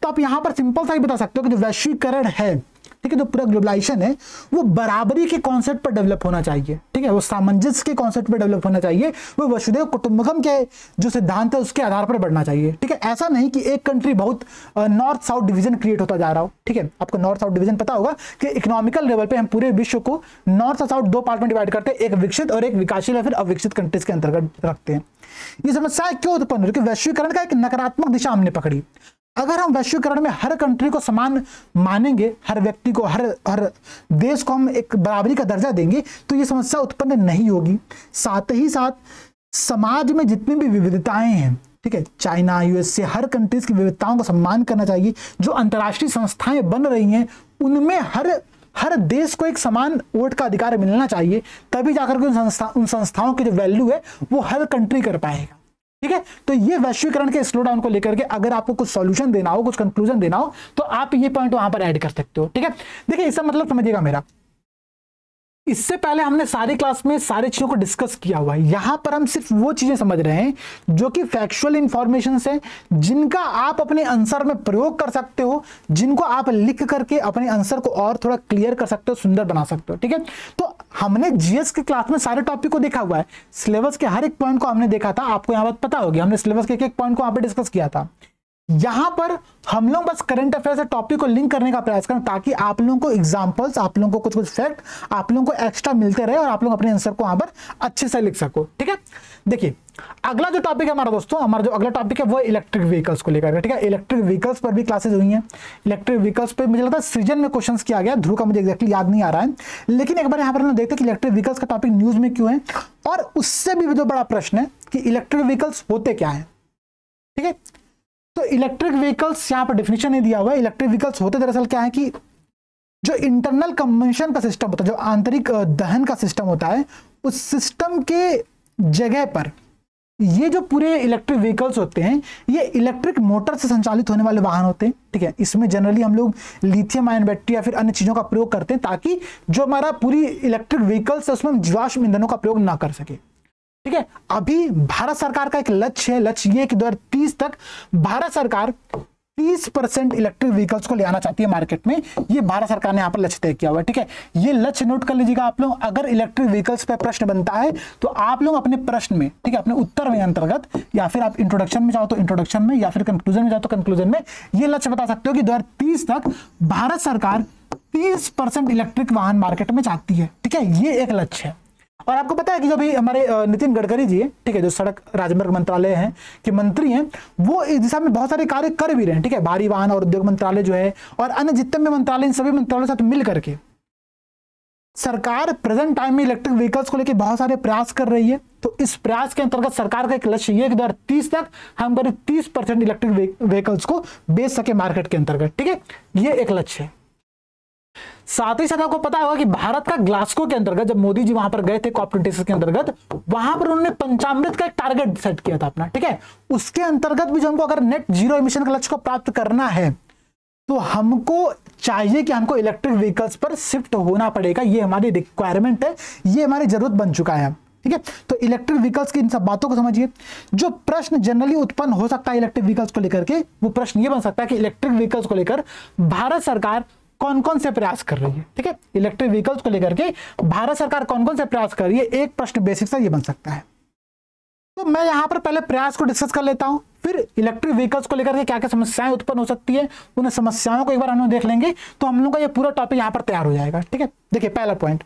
तो आप यहां पर सिंपल सा ही बता सकते हो कि जो वैश्वीकरण है, ठीक है, जो पूरा ग्लोबलाइजेशन है वो बराबरी के कॉन्सेप्ट पर डेवलप होना चाहिए। ठीक है, वो सामंजस्य के कॉन्सेप्ट पर डेवलप होना चाहिए, वो वसुधैव कुटुंबकम के जो सिद्धांत है उसके आधार पर बढ़ना चाहिए। ठीक है, ऐसा नहीं कि एक कंट्री बहुत नॉर्थ साउथ डिवीजन क्रिएट होता जा रहा हो। ठीक है, आपको नॉर्थ साउथ डिवीजन पता होगा कि इकोनॉमिकल लेवल पे हम पूरे विश्व को नॉर्थ और साउथ 2 पार्ट में डिवाइड करते हैं, एक विकसित और एक विकासशील या फिर अविकसित कंट्रीज के अंतर्गत रखते हैं। ये समस्या क्यों उत्पन्न हुई? क्योंकि वैश्वीकरण का एक नकारात्मक दिशा हमने पकड़ी। अगर हम वैश्वीकरण में हर कंट्री को समान मानेंगे, हर व्यक्ति को, हर देश को हम एक बराबरी का दर्जा देंगे, तो ये समस्या उत्पन्न नहीं होगी। साथ ही साथ समाज में जितनी भी विविधताएं हैं, ठीक है, चाइना, यूएसए, हर कंट्रीज की विविधताओं का सम्मान करना चाहिए। जो अंतर्राष्ट्रीय संस्थाएं बन रही हैं उनमें हर देश को एक समान वोट का अधिकार मिलना चाहिए, तभी जाकर के उन संस्थाओं की जो वैल्यू है वो हर कंट्री कर पाएगा। ठीक है, तो ये वैश्वीकरण के स्लो डाउन को लेकर के अगर आपको कुछ सॉल्यूशन देना हो, कुछ कंक्लूजन देना हो, तो आप ये पॉइंट वहां पर ऐड कर सकते हो। ठीक है, देखिए इसका मतलब समझिएगा मेरा इससे पहले हमने सारी क्लास में सारी चीजों को डिस्कस किया हुआ है। यहां पर हम सिर्फ वो चीजें समझ रहे हैं जो कि फैक्चुअल इंफॉर्मेशन है, जिनका आप अपने आंसर में प्रयोग कर सकते हो, जिनको आप लिख करके अपने आंसर को और थोड़ा क्लियर कर सकते हो, सुंदर बना सकते हो। ठीक है, तो हमने जीएस की क्लास में सारे टॉपिक को देखा हुआ है, सिलेबस के हर एक पॉइंट को हमने देखा था, आपको यहां पर पता होगी, हमने सिलेबस के एक पॉइंट को वहां पर डिस्कस किया था। यहां पर हम लोग बस करंट अफेयर्स टॉपिक को लिंक करने का प्रयास करें ताकि आप लोगों को एग्जांपल्स, आप लोगों को कुछ कुछ फैक्ट आप लोगों को एक्स्ट्रा मिलते रहे और आप लोग अपने आंसर को वहां पर अच्छे से लिख सको। ठीक है, देखिए अगला जो टॉपिक है हमारा दोस्तों, हमारा जो अगला टॉपिक है वो इलेक्ट्रिक व्हीकल्स को लेकर। ठीक है, इलेक्ट्रिक व्हीकल्स पर भी क्लासेस हुई हैं। इलेक्ट्रिक व्हीकल्स पे मुझे लगता है सृजन में क्वेश्चंस किया गया, ध्रुव का मुझे एक्जैक्टली याद नहीं आ रहा है, लेकिन एक बार यहाँ पर हम देखते हैं कि इलेक्ट्रिक व्हीकल्स का टॉपिक न्यूज में क्यों है, और उससे भी जो बड़ा प्रश्न है कि इलेक्ट्रिक व्हीकल्स होते क्या है। ठीक है, तो इलेक्ट्रिक व्हीकल्स यहां पर डेफिनेशन नहीं दिया हुआ है। इलेक्ट्रिक व्हीकल्स होते दरअसल क्या है कि जो इंटरनल कंबशन का सिस्टम होता है, जो आंतरिक दहन का सिस्टम होता है, उस सिस्टम के जगह पर ये जो पूरे इलेक्ट्रिक व्हीकल्स होते हैं ये इलेक्ट्रिक मोटर से संचालित होने वाले वाहन होते हैं। ठीक है, इसमें जनरली हम लोग लिथियम आयन बैटरी या फिर अन्य चीजों का प्रयोग करते हैं ताकि जो हमारा पूरी इलेक्ट्रिक व्हीकल्स है उसमें हम जीवाश्म ईंधनों का प्रयोग ना कर सके। ठीक है, अभी भारत सरकार का एक लक्ष्य है, लक्ष्य ये कि 2030 तक भारत सरकार 30% इलेक्ट्रिक व्हीकल्स को ले आना चाहती है मार्केट में। ये भारत सरकार ने यहां पर लक्ष्य तय किया हुआ है। ठीक है, ये लक्ष्य नोट कर लीजिएगा आप लोग। अगर इलेक्ट्रिक व्हीकल्स पे प्रश्न बनता है तो आप लोग अपने प्रश्न में, ठीक है, अपने उत्तर में अंतर्गत, या फिर आप इंट्रोडक्शन में जाओ तो इंट्रोडक्शन में, या फिर कंक्लूजन में जाओ तो कंक्लूजन में, ये लक्ष्य बता सकते हो कि 2030 तक भारत सरकार 30% इलेक्ट्रिक वाहन मार्केट में चाहती है। ठीक है, ये एक लक्ष्य है। और आपको पता है कि जो भी हमारे नितिन गडकरी जी है, ठीक है, जो सड़क राजमार्ग मंत्रालय हैं के मंत्री हैं, वो इस दिशा में बहुत सारे कार्य कर भी रहे हैं। ठीक है, भारी वाहन और उद्योग मंत्रालय जो है और अन्य जितने भी मंत्रालय, इन सभी मंत्रालयों के साथ मिल करके सरकार प्रेजेंट टाइम में इलेक्ट्रिक व्हीकल्स को लेकर बहुत सारे प्रयास कर रही है। तो इस प्रयास के अंतर्गत सरकार का एक लक्ष्य ये है कि 2030 तक हम करीब 30% इलेक्ट्रिक व्हीकल्स को बेच सके मार्केट के अंतर्गत। ठीक है, ये एक लक्ष्य है। साथ ही साथ आपको पता होगा कि भारत का ग्लासगो के अंतर्गत जब मोदी जी वहां पर गए थे COP26 के अंतर्गत, वहां पर उन्होंने पंचामृत का एक टारगेट सेट किया था अपना। ठीक है, उसके अंतर्गत भी जो हमको अगर नेट जीरो एमिशन का लक्ष्य को प्राप्त करना है तो हमको चाहिए कि हमको इलेक्ट्रिक व्हीकल्स पर शिफ्ट होना पड़ेगा। ये हमारी रिक्वायरमेंट है, ये हमारी जरूरत बन चुका है। ठीक है, तो इलेक्ट्रिक व्हीकल्स की इन सब बातों को समझिए। जो प्रश्न जनरली उत्पन्न हो सकता है इलेक्ट्रिक व्हीकल्स को लेकर के, वो प्रश्न ये बन सकता है कि इलेक्ट्रिक व्हीकल्स को लेकर भारत सरकार कौन कौन से प्रयास कर रही है। ठीक है, इलेक्ट्रिक व्हीकल्स को लेकर के भारत सरकार कौन कौन से प्रयास कर रही है, एक प्रश्न बेसिक सा ये बन सकता है। तो मैं यहां पर पहले प्रयास को डिस्कस कर लेता हूं, फिर इलेक्ट्रिक व्हीकल्स को लेकर के क्या क्या समस्याएं उत्पन्न हो सकती है, उन समस्याओं को एक बार हम लोग देख लेंगे, तो हम लोग का ये पूरा टॉपिक यहां पर तैयार हो जाएगा। ठीक है, देखिए पहला पॉइंट,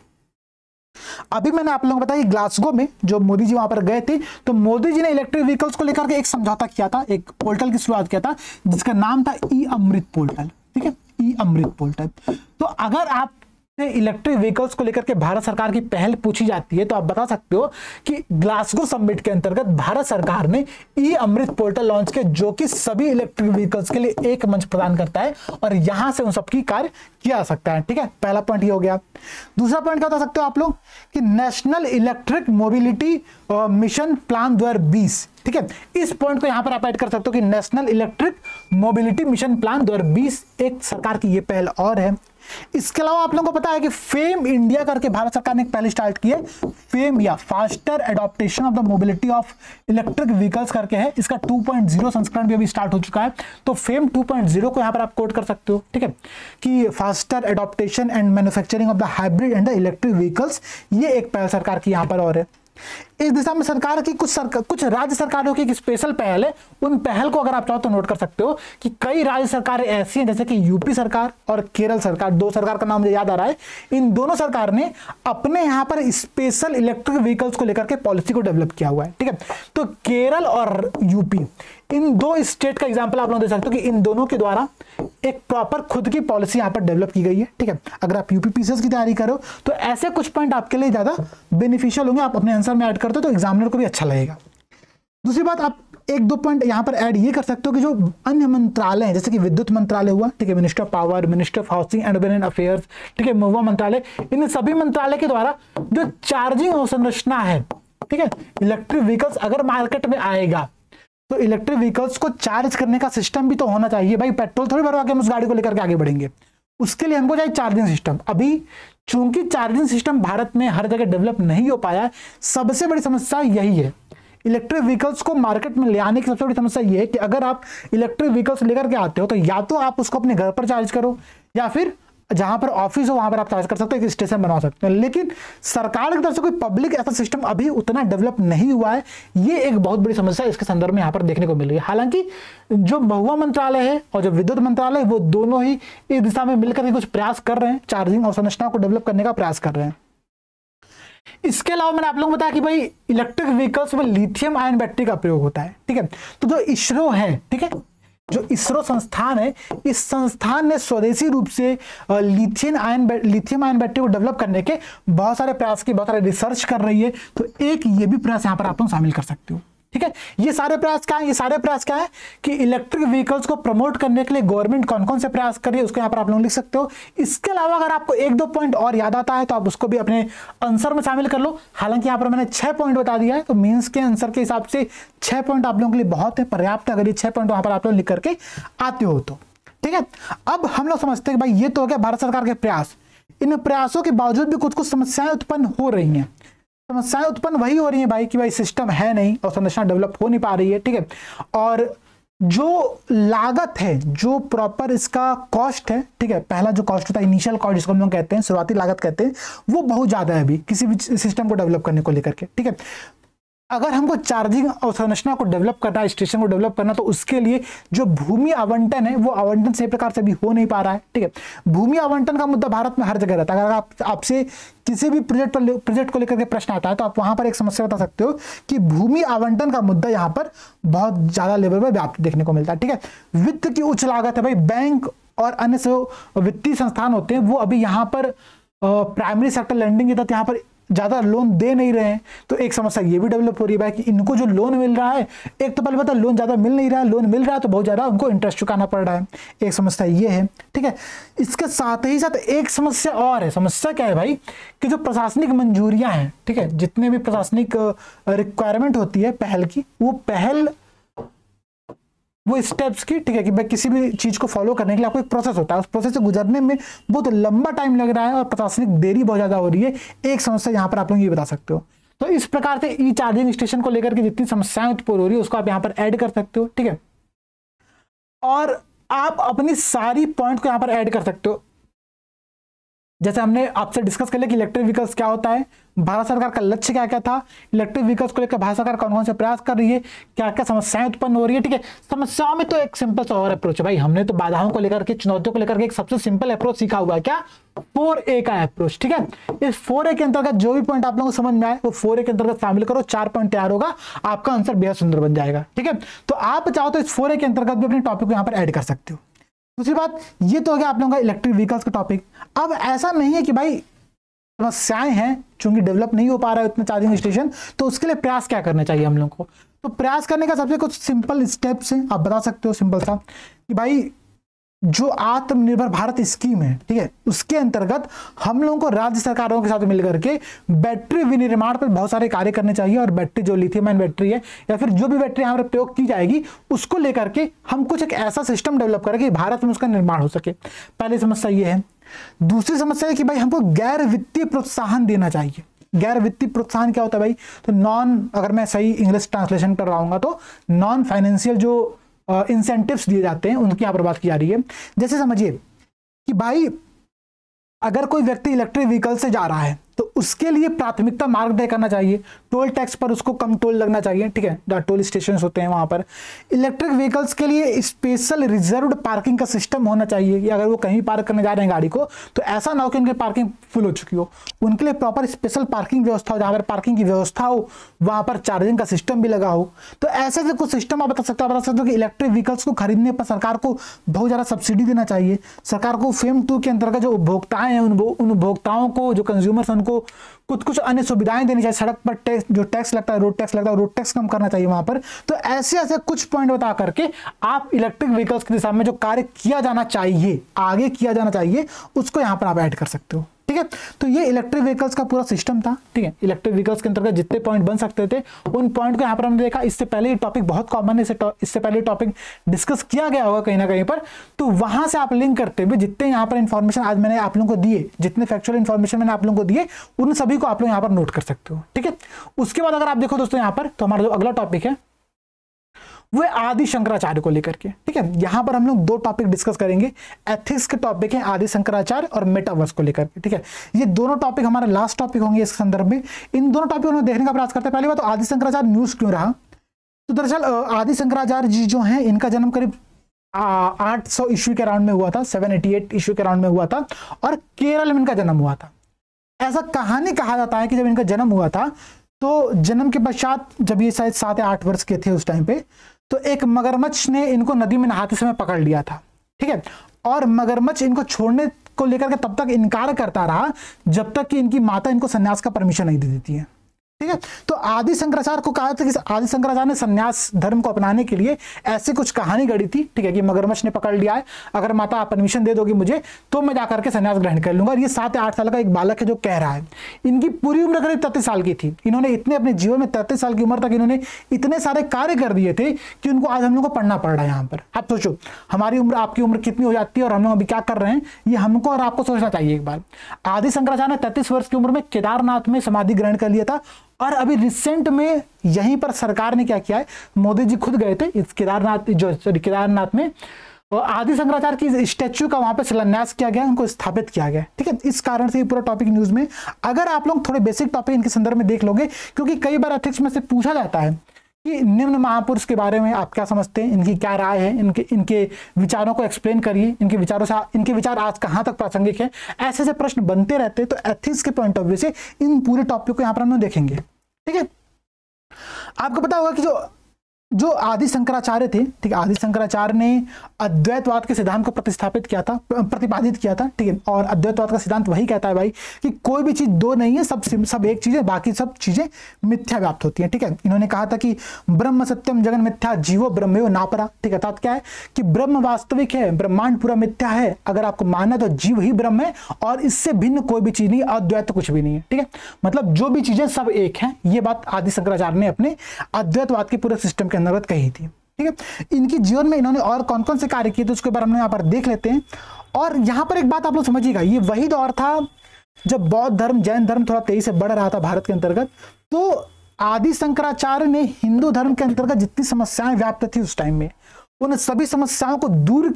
अभी मैंने आप लोगों को बताया ग्लासगो में जो मोदी जी वहां पर गए थे, तो मोदी जी ने इलेक्ट्रिक व्हीकल्स को लेकर के एक समझौता किया था, एक पोर्टल की शुरुआत किया था जिसका नाम था ई अमृत पोर्टल। ठीक है, ई अमृत पोर्टल। तो अगर आप इलेक्ट्रिक व्हीकल्स को लेकर के भारत सरकार की पहल पूछी जाती है तो आप बता सकते हो कि ग्लासगो समिट के अंतर्गत भारत सरकार ने ई अमृत पोर्टल लॉन्च किया, जो कि सभी इलेक्ट्रिक व्हीकल्स के लिए एक मंच प्रदान करता है और यहां से उन सबकी कार्य किया जा सकता है। ठीक है, पहला पॉइंट ये हो गया। दूसरा पॉइंट क्या बता सकते हो आप लोग कि national electric mobility mission plan 2020। ठीक है, इस पॉइंट को यहां पर आप ऐड कर सकते हो कि national electric mobility mission plan 2020 एक सरकार की ये पहल और है। इसके अलावा आप लोगों को पता है कि फेम इंडिया करके भारत सरकार ने एक पहले स्टार्ट की है, फेम या faster adaptation of the mobility of electric vehicles करके है। इसका 2.0 संस्करण भी अभी स्टार्ट हो चुका है, तो फेम 2.0 को यहां पर आप कोट कर सकते हो। ठीक है, कि faster adaptation and manufacturing of the hybrid and the electric vehicles, ये एक पहल सरकार की यहां पर और है। इस दिशा में सरकार की कुछ राज्य सरकारों की एक स्पेशल पहल है। उन पहल को अगर आप चाहो तो नोट कर सकते हो कि कई राज्य सरकारें ऐसी हैं जैसे कि यूपी सरकार और केरल सरकार, दो सरकार का नाम मुझे याद आ रहा है, इन दोनों सरकार ने अपने यहां पर स्पेशल इलेक्ट्रिक व्हीकल्स को लेकर के पॉलिसी को डेवलप किया हुआ है। ठीक है, तो केरल और यूपी, इन दो स्टेट का एग्जांपल आप लोग दे सकते हो कि इन दोनों के द्वारा एक प्रॉपर खुद की पॉलिसी यहां पर डेवलप की गई है। ठीक है, अगर आप यूपीपीसीएस की तैयारी करो तो ऐसे कुछ पॉइंट आपके लिए ज्यादा बेनिफिशियल होंगे, आप अपने आंसर में ऐड करते हो तो एग्जामिनर को भी अच्छा लगेगा। दूसरी बात, आप एक दो पॉइंट यहां पर ऐड ये कर सकते हो कि जो अन्य मंत्रालय हैं जैसे कि विद्युत मंत्रालय हुआ, ठीक है, minister of power, minister of housing and urban affairs, ठीक है, महुआ मंत्रालय, इन सभी मंत्रालय के द्वारा जो चार्जिंग अवसंरचना है, ठीक है, इलेक्ट्रिक व्हीकल्स अगर मार्केट में आएगा तो इलेक्ट्रिक व्हीकल्स को चार्ज करने का सिस्टम भी तो होना चाहिए भाई। पेट्रोल थोड़ी भरवा के हम उस गाड़ी को लेकर के आगे बढ़ेंगे, उसके लिए हमको चाहिए चार्जिंग सिस्टम। अभी चूंकि चार्जिंग सिस्टम भारत में हर जगह डेवलप नहीं हो पाया, सबसे बड़ी समस्या यही है। इलेक्ट्रिक व्हीकल्स को मार्केट में ले आने की सबसे बड़ी समस्या यह है कि अगर आप इलेक्ट्रिक व्हीकल्स लेकर के आते हो तो या तो आप उसको अपने घर पर चार्ज करो, या फिर जहां पर ऑफिस हो वहां पर आप चार्ज कर सकते हो, एक स्टेशन बना सकते हो। लेकिन सरकार की तरफ से कोई पब्लिक ऐसा सिस्टम अभी उतना डेवलप नहीं हुआ है। ये एक बहुत बड़ी समस्या इसके संदर्भ में यहाँ पर देखने को मिल रही है। हालांकि जो महुआ मंत्रालय है और जो विद्युत मंत्रालय है, वो दोनों ही इस दिशा में मिलकर कुछ प्रयास कर रहे हैं, चार्जिंग अवसंरचना को डेवलप करने का प्रयास कर रहे हैं। इसके अलावा मैंने आप लोगों को बताया कि भाई इलेक्ट्रिक व्हीकल्स में लिथियम आयन बैटरी का प्रयोग होता है, ठीक है। तो जो इसरो है, ठीक है, जो इसरो संस्थान है, इस संस्थान ने स्वदेशी रूप से लिथियम आयन बैटरी को डेवलप करने के बहुत सारे प्रयास की, बहुत सारे रिसर्च कर रही है। तो एक ये भी प्रयास यहां पर आप लोग शामिल कर सकते हो, ठीक है। ये सारे प्रयास क्या है? ये सारे प्रयास क्या है कि इलेक्ट्रिक व्हीकल्स को प्रमोट करने के लिए गवर्नमेंट कौन कौन से प्रयास कर रही है, उसको यहां पर आप लोग लिख सकते हो। इसके अलावा अगर आपको एक दो पॉइंट और याद आता है तो आप उसको भी अपने आंसर में शामिल कर लो। हालांकि यहां पर मैंने 6 पॉइंट बता दिया है, तो मेंस के आंसर के हिसाब से 6 पॉइंट आप लोगों के लिए बहुत है, पर्याप्त है। अगर ये 6 पॉइंट वहां पर आप लोग लिख करके आते हो तो ठीक है। अब हम लोग समझते हैं कि भाई ये तो हो गया भारत सरकार के प्रयास। इन प्रयासों के बावजूद भी कुछ कुछ समस्याएं उत्पन्न हो रही हैं। समस्याएं उत्पन्न वही हो रही है भाई कि भाई सिस्टम है नहीं और संरचना डेवलप हो नहीं पा रही है, ठीक है। और जो लागत है, जो प्रॉपर इसका कॉस्ट है, ठीक है, पहला जो कॉस्ट होता है इनिशियल कॉस्ट जिसको हम लोग कहते हैं, शुरुआती लागत कहते हैं, वो बहुत ज्यादा है अभी किसी भी सिस्टम को डेवलप करने को लेकर के, ठीक है। अगर हमको चार्जिंग अवसंरचना को डेवलप करना है, स्टेशन को डेवलप करना, तो उसके लिए जो भूमि आवंटन है वो आवंटन सही प्रकार से अभी हो नहीं पा रहा है, ठीक है। भूमि आवंटन का मुद्दा भारत में हर जगह रहता है। अगर आपसे किसी भी प्रोजेक्ट को लेकर के प्रश्न आता है तो आप वहां पर एक समस्या बता सकते हो कि भूमि आवंटन का मुद्दा यहाँ पर बहुत ज्यादा लेवल पर व्याप्त देखने को मिलता है, ठीक है। वित्त की उच्च लागत है भाई, बैंक और अन्य जो वित्तीय संस्थान होते हैं वो अभी यहाँ पर प्राइमरी सेक्टर लैंडिंग के तहत यहाँ पर ज्यादा लोन दे नहीं रहे हैं। तो एक समस्या ये भी डेवलप हो रही है भाई कि इनको जो लोन मिल रहा है, एक तो पहले पता लोन ज्यादा मिल नहीं रहा है, लोन मिल रहा है तो बहुत ज्यादा उनको इंटरेस्ट चुकाना पड़ रहा है। एक समस्या ये है, ठीक है। इसके साथ ही साथ एक समस्या और है। समस्या क्या है भाई कि जो प्रशासनिक मंजूरियां हैं, ठीक है, जितने भी प्रशासनिक रिक्वायरमेंट होती है पहल की, वो स्टेप्स की, ठीक है, कि भाई किसी भी चीज को फॉलो करने के लिए आपको एक प्रोसेस होता है, उस प्रोसेस से गुजरने में बहुत लंबा टाइम लग रहा है और प्रशासनिक देरी बहुत ज्यादा हो रही है। एक समस्या यहां पर आप लोग ये बता सकते हो। तो इस प्रकार से ई चार्जिंग स्टेशन को लेकर के जितनी समस्याएं उत्पन्न हो रही है उसको आप यहां पर ऐड कर सकते हो, ठीक है। और आप अपनी सारी पॉइंट को यहां पर ऐड कर सकते हो। जैसे हमने आपसे डिस्कस कर लिया कि इलेक्ट्रिक व्हीकल्स क्या होता है, भारत सरकार का लक्ष्य क्या क्या था, इलेक्ट्रिक व्हीकल्स को लेकर भारत सरकार कौन कौन से प्रयास कर रही है, क्या क्या समस्याएं उत्पन्न हो रही है, ठीक है। समस्याओं में तो एक सिंपल सा और अप्रोच है भाई, हमने तो बाधाओं को लेकर के, चुनौतियों को लेकर के एक सबसे सिंपल अप्रोच सीखा हुआ है, क्या 4A का अप्रोच, ठीक है। इस 4A के अंतर्गत जो भी पॉइंट आप लोगों को समझ में आए वो 4A के अंतर्गत शामिल करो, 4 पॉइंट तैयार होगा, आपका आंसर बेहद सुंदर बन जाएगा, ठीक है। तो आप चाहो तो इस 4A के अंतर्गत भी अपने टॉपिक को यहाँ पर ऐड कर सकते हो। दूसरी बात ये तो हो गया आप लोगों का इलेक्ट्रिक व्हीकल्स का टॉपिक। अब ऐसा नहीं है कि भाई समस्याएं हैं, चूंकि डेवलप नहीं हो पा रहा है उतना चार्जिंग स्टेशन, तो उसके लिए प्रयास क्या करना चाहिए हम लोग को। तो प्रयास करने का सबसे कुछ सिंपल स्टेप्स हैं, आप बता सकते हो सिंपल सा कि भाई जो आत्मनिर्भर भारत स्कीम है, ठीक है, उसके अंतर्गत हम लोगों को राज्य सरकारों के साथ मिलकर के बैटरी विनिर्माण पर बहुत सारे कार्य करने चाहिए। और बैटरी जो लिथियम आयन बैटरी है या फिर जो भी बैटरी यहाँ पर प्रयोग की जाएगी उसको लेकर के हम कुछ एक ऐसा सिस्टम डेवलप करें कि भारत में उसका निर्माण हो सके। पहली समस्या ये है। दूसरी समस्या है कि भाई हमको गैर वित्तीय प्रोत्साहन देना चाहिए। गैर वित्तीय प्रोत्साहन क्या होता है भाई, तो अगर मैं सही इंग्लिश ट्रांसलेशन कर रहा हूँ तो नॉन फाइनेंशियल जो इंसेंटिव्स दिए जाते हैं उनकी यहाँ पर बात की जा रही है। जैसे समझिए कि भाई अगर कोई व्यक्ति इलेक्ट्रिक व्हीकल से जा रहा है तो उसके लिए प्राथमिकता मार्ग तय करना चाहिए, टोल टैक्स पर उसको कम टोल लगना चाहिए, ठीक है, जहाँ टोल स्टेशन होते हैं वहां पर। इलेक्ट्रिक व्हीकल्स के लिए स्पेशल रिजर्व्ड पार्किंग का सिस्टम होना चाहिए कि अगर वो कहीं पार्क करने जा रहे हैं गाड़ी को तो ऐसा ना हो कि उनकी पार्किंग फुल हो चुकी हो, उनके लिए प्रॉपर स्पेशल पार्किंग व्यवस्था हो, जहाँ पर पार्किंग की व्यवस्था हो वहां पर चार्जिंग का सिस्टम भी लगा हो। तो ऐसे कुछ सिस्टम आप बता सकते हो कि इलेक्ट्रिक व्हीकल्स को खरीदने पर सरकार को बहुत ज्यादा सब्सिडी देना चाहिए। सरकार को फेम 2 के अंतर्गत जो उपभोक्ताएं हैं उन उपभोक्ताओं को, जो कंज्यूमर्स, उनको कुछ अन्य सुविधाएं देनी चाहिए। सड़क पर टैक्स लगता है, रोड टैक्स कम करना चाहिए वहां पर। तो ऐसे कुछ पॉइंट बता करके आप इलेक्ट्रिक व्हीकल्स की दिशा में जो कार्य किया जाना चाहिए, आगे किया जाना चाहिए, उसको यहां पर आप ऐड कर सकते हो, ठीक है। है। तो ये इलेक्ट्रिक व्हीकल्स का पूरा सिस्टम था, ठीक है। इलेक्ट्रिक व्हीकल्स के अंतर्गत जितने पॉइंट बन सकते थे उन पॉइंट को यहाँ पर हमने देखा। इससे पहले ये टॉपिक बहुत कॉमन है, इससे पहले टॉपिक डिस्कस किया गया होगा कहीं ना कहीं पर। तो वहां से आप लिंक करते हुए जितने यहाँ पर इंफॉर्मेशन आज मैंने आप लोगों को दिए, जितने फैक्चुअल इंफॉर्मेशन मैंने आप लोगों को दिए, उन सभी को आप लोग यहाँ पर नोट कर सकते हो, ठीक है। उसके बाद अगर आप देखो दोस्तों यहाँ पर, तो हमारा जो अगला टॉपिक है वो आदि शंकराचार्य को लेकर के, ठीक है। यहां पर हम लोग दो टॉपिक डिस्कस करेंगे। एथिक्स के टॉपिक है आदि शंकराचार्य और मेटावर्स को लेकर के, ठीक है। ये दोनों टॉपिक हमारे लास्ट टॉपिक होंगे इस संदर्भ में। इन दोनों टॉपिक में देखने का प्रयास करते हैं। पहली बात तो आदि शंकराचार्य न्यूज क्यों रहा, तो दरअसल आदि शंकराचार्य जी जो हैं इनका जन्म करीब 800 ईस्वी के अराउंड में हुआ था, 788 ईस्वी के अराउंड में हुआ था, और केरल में इनका जन्म हुआ था। ऐसा कहानी कहा जाता है कि जब इनका जन्म हुआ था तो जन्म के पश्चात जब ये शायद 7 या 8 वर्ष के थे उस टाइम पे, तो एक मगरमच्छ ने इनको नदी में नहाते समय पकड़ लिया था, ठीक है। और मगरमच्छ इनको छोड़ने को लेकर के तब तक इनकार करता रहा जब तक कि इनकी माता इनको सन्यास का परमिशन नहीं दे देती है, ठीक है। तो आदि शंकराचार्य को कहा था कि आदि शंकराचार्य ने सन्यास धर्म को अपनाने के लिए ऐसे कुछ कहानी गढ़ी थी, ठीक है, कि मगरमच्छ ने पकड़ लिया है, अगर माता आप परमिशन दे दोगी मुझे तो मैं जाकर के सन्यास ग्रहण कर लूंगा। और ये 7 या 8 साल का एक बालक है जो कह रहा है। इनकी पूरी उम्र करीब 33 साल की थी। इन्होंने इतने अपने जीवन में 33 साल की उम्र तक इन्होंने इतने सारे कार्य कर दिए थे कि उनको आज हम लोग को पढ़ना पड़ रहा है यहाँ पर। आप सोचो हमारी उम्र आपकी उम्र कितनी हो जाती है और हम लोग अभी क्या कर रहे हैं, ये हमको और आपको सोचना चाहिए एक बार। आदि शंकराचार्य ने 33 वर्ष की उम्र में केदारनाथ में समाधि ग्रहण कर लिया था। और अभी रिसेंट में यहीं पर सरकार ने क्या किया है, मोदी जी खुद गए थे इस केदारनाथ में, और आदि शंकराचार्य की स्टैच्यू का वहां पे शिलान्यास किया गया, उनको स्थापित किया गया, ठीक है। इस कारण से ये पूरा टॉपिक न्यूज में, अगर आप लोग थोड़े बेसिक टॉपिक इनके संदर्भ में देख लोगे, क्योंकि कई बार एथिक्स में से पूछा जाता है कि निम्न महापुरुष के बारे में आप क्या समझते हैं, इनकी क्या राय है, इनके विचारों को एक्सप्लेन करिए, इनके विचार आज कहाँ तक प्रासंगिक है। ऐसे ऐसे प्रश्न बनते रहते हैं। तो एथिक्स के पॉइंट ऑफ व्यू से इन पूरे टॉपिक को यहाँ पर हम लोग देखेंगे, ठीक है। आपको पता होगा कि जो आदि शंकराचार्य थे, ठीक है, आदि शंकराचार्य ने अद्वैतवाद के सिद्धांत को प्रतिपादित किया था, ठीक है। और अद्वैतवाद का सिद्धांत वही कहता है भाई कि कोई भी चीज दो नहीं है, सब एक चीज है, बाकी सब चीजें मिथ्या व्याप्त होती हैं, ठीक है। इन्होंने कहा था कि ब्रह्म सत्यम जगन मिथ्या जीवो ब्रह्मेव नापरा, ठीक है। अर्थात क्या है कि ब्रह्म वास्तविक है, ब्रह्मांड पूरा मिथ्या है, अगर आपको मानना तो जीव ही ब्रह्म है और इससे भिन्न कोई भी चीज नहीं, अद्वैत कुछ भी नहीं है, ठीक है। मतलब जो भी चीजें सब एक हैं, ये बात आदि शंकराचार्य ने अपने अद्वैतवाद के पूरे सिस्टम के अंतर्गत कही थी, ठीक है। इनकी जीवन में इन्होंने और कौन कौन से कार्य किए थे उसके बारे में यहाँ पर देख लेते हैं। और यहाँ पर एक बात आप लोग समझिएगा, ये वही दौर था जब बौद्ध धर्म जैन धर्म थोड़ा तेजी से बढ़ रहा था भारत के अंतर्गत। तो आदि शंकराचार्य ने हिंदू धर्म के अंतर्गत जितनी समस्याएं व्याप्त थी उस टाइम में, उन सभी समस्याओं को दूर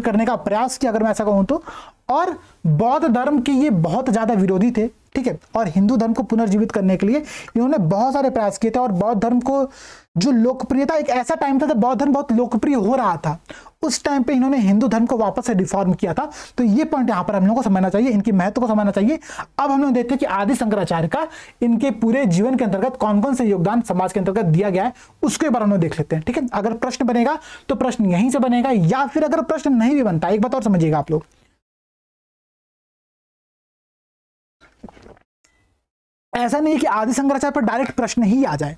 करने का प्रयास किया, अगर मैं ऐसा कहूं तो। और बौद्ध धर्म के ये बहुत ज्यादा विरोधी थे, ठीक है। और हिंदू धर्म को पुनर्जीवित करने के लिए इन्होंने बहुत सारे प्रयास किए थे। और बौद्ध धर्म को जो लोकप्रियता, एक ऐसा टाइम था जब बौद्ध धर्म बहुत लोकप्रिय हो रहा था, उस टाइम पे इन्होंने हिंदू धर्म को वापस से रिफॉर्म किया था। तो ये पॉइंट यहाँ पर हम लोग को समझना चाहिए, इनकी महत्व को समझना चाहिए। अब हम लोग देखते हैं कि आदि शंकराचार्य का इनके पूरे जीवन के अंतर्गत कौन कौन से योगदान समाज के अंतर्गत दिया गया है, उसके बारे में हम देख लेते हैं, ठीक है। अगर प्रश्न बनेगा तो प्रश्न यहीं से बनेगा, या फिर अगर प्रश्न नहीं भी बनता, एक बात और समझिएगा आप लोग, ऐसा नहीं है कि आदि शंकराचार्य पर डायरेक्ट प्रश्न ही आ जाए,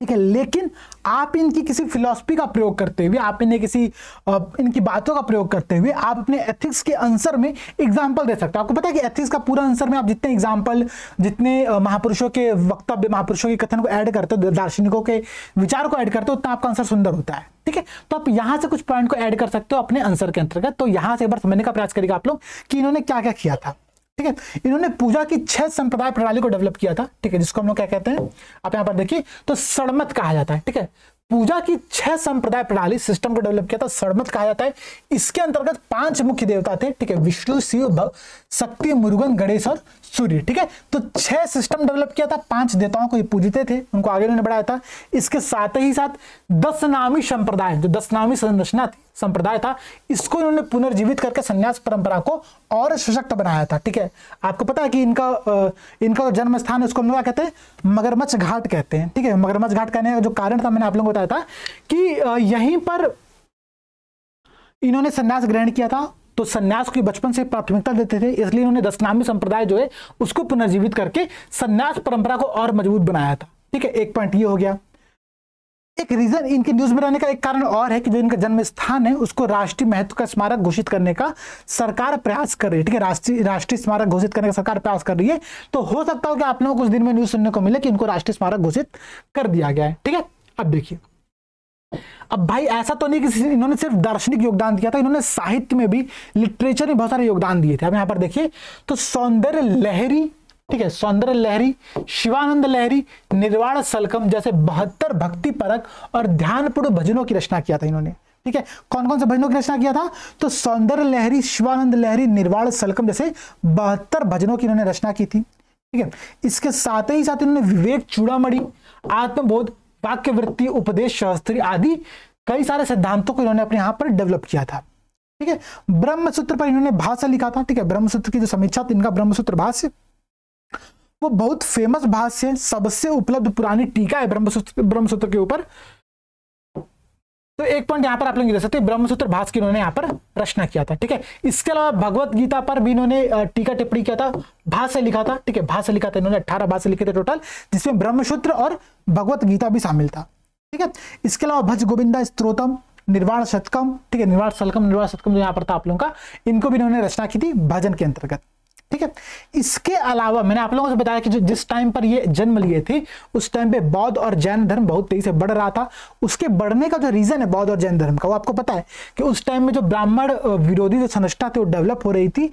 ठीक है। लेकिन आप इनकी किसी फिलॉसफी का प्रयोग करते हुए, आप इन्हें किसी इनकी बातों का प्रयोग करते हुए आप अपने एथिक्स के आंसर में एग्जाम्पल दे सकते हो। आपको पता है कि एथिक्स का पूरा आंसर में आप जितने एग्जाम्पल, जितने महापुरुषों के वक्तव्य, महापुरुषों के कथन को ऐड करते हो, दार्शनिकों के विचार को ऐड करते हो, उतना आपका आंसर सुंदर होता है, ठीक है। तो आप यहां से कुछ पॉइंट को ऐड कर सकते हो अपने आंसर के अंतर्गत। तो यहां से एक बार समझने का प्रयास करेगा आप लोग कि इन्होंने क्या क्या किया था, ठीक है। इन्होंने पूजा की 6 संप्रदाय प्रणाली को डेवलप किया था, ठीक है, जिसको हम लोग क्या कहते हैं, आप यहां पर देखिए, तो सड़मत कहा जाता है, ठीक है। पूजा की 6 संप्रदाय प्रणाली सिस्टम को डेवलप किया था, सड़मत कहा जाता है। इसके अंतर्गत 5 मुख्य देवता थे, ठीक है, विष्णु, शिव, शक्ति, मुरुगन, गणेश और सूर्य, ठीक है। तो 6 सिस्टम डेवलप किया था, 5 देवताओं को ये पूजते थे, उनको आगे इन्होंने बढ़ाया था। इसके साथ ही साथ 10 नामी संप्रदाय, जो 10 नामी संरचना थी, संप्रदाय था, इसको इन्होंने पुनर्जीवित करके संन्यास परंपरा को और सशक्त बनाया था, ठीक है। आपको पता है कि इनका जन्म स्थान है, उसको हम लोग क्या कहते हैं, मगरमच्छ घाट कहते हैं, ठीक है। मगरमच्छ घाट कहने का जो कारण था मैंने आप लोगों को बताया था कि यहीं पर इन्होंने संन्यास ग्रहण किया था। तो संन्यास की बचपन से प्राथमिकता देते थे, इसलिए इन्होंने 10 नामी संप्रदाय जो है उसको पुनर्जीवित करके संन्यास परंपरा को और मजबूत बनाया था, ठीक है। एक पॉइंट ये हो गया। एक रीजन इनके न्यूज में रहने का एक कारण और है कि जो इनका जन्म स्थान है उसको राष्ट्रीय महत्व का स्मारक घोषित करने का सरकार प्रयास कर रही है। ठीक है, राष्ट्रीय स्मारक घोषित करने का सरकार प्रयास कर रही है। तो हो सकता हो कि आप लोगों को कुछ दिन में न्यूज सुनने को मिले कि इनको राष्ट्रीय स्मारक घोषित कर दिया गया है। ठीक है, अब देखिए, अब भाई ऐसा तो नहीं कि इन्होंने सिर्फ दार्शनिक योगदान दिया था, इन्होंने साहित्य में भी, लिटरेचर में बहुत सारे योगदान दिए थे। अब यहाँ पर देखिए तो सौंदर्य लहरी, ठीक है, सौंदर्य लहरी, शिवानंद लहरी, निर्वाण सलकम जैसे 72 भक्ति परक और ध्यानपूर्ण भजनों की रचना किया था इन्होंने। ठीक है, कौन कौन से भजनों की रचना किया था? तो सौंदर्य लहरी, शिवानंद लहरी, निर्वाण सलकम जैसे 72 भजनों की इन्होंने रचना की थी। ठीक है, इसके साथ ही साथ इन्होंने विवेक चूड़ामणि, आत्मबोध, वाक्य वृत्ति, उपदेश शास्त्री आदि कई सारे सिद्धांतों को इन्होंने अपने यहां पर डेवलप किया था। ठीक है, ब्रह्मसूत्र पर इन्होंने भाष्य लिखा था। ठीक है, ब्रह्मसूत्र की जो समीक्षा थी, इनका ब्रह्मसूत्र भाष्य वो बहुत फेमस भाष्य है, सबसे उपलब्ध पुरानी टीका है ब्रह्मसूत्र के ऊपर। तो एक पॉइंट यहां पर आप लोग देख सकते हैं, ब्रह्मसूत्र भाष्य की इन्होंने यहां पर रचना किया था। ठीक है, इसके अलावा भगवत गीता पर भी इन्होंने टीका टिप्पणी किया था, भाष्य लिखा था। ठीक है, भाष्य लिखा था इन्होंने, 18 भाष्य लिखे थे टोटल, जिसमें ब्रह्मसूत्र और भगवत गीता भी शामिल था। ठीक है, इसके अलावा भज गोविंदा स्तोत्रम, निर्वाण शतकम, ठीक है, निर्वाण शतकम जो यहाँ पर था आप लोगों का, इनको भी इन्होंने रचना की थी भजन के अंतर्गत। ठीक है, इसके अलावा मैंने आप लोगों से बताया कि जिस टाइम पर ये जन्म लिए थे उस टाइम पे बौद्ध और जैन धर्म बहुत तेजी से बढ़ रहा था। उसके बढ़ने का जो रीजन है बौद्ध और जैन धर्म का, वो आपको पता है कि उस टाइम में जो ब्राह्मण विरोधी जो संरचना थी वो डेवलप हो रही थी।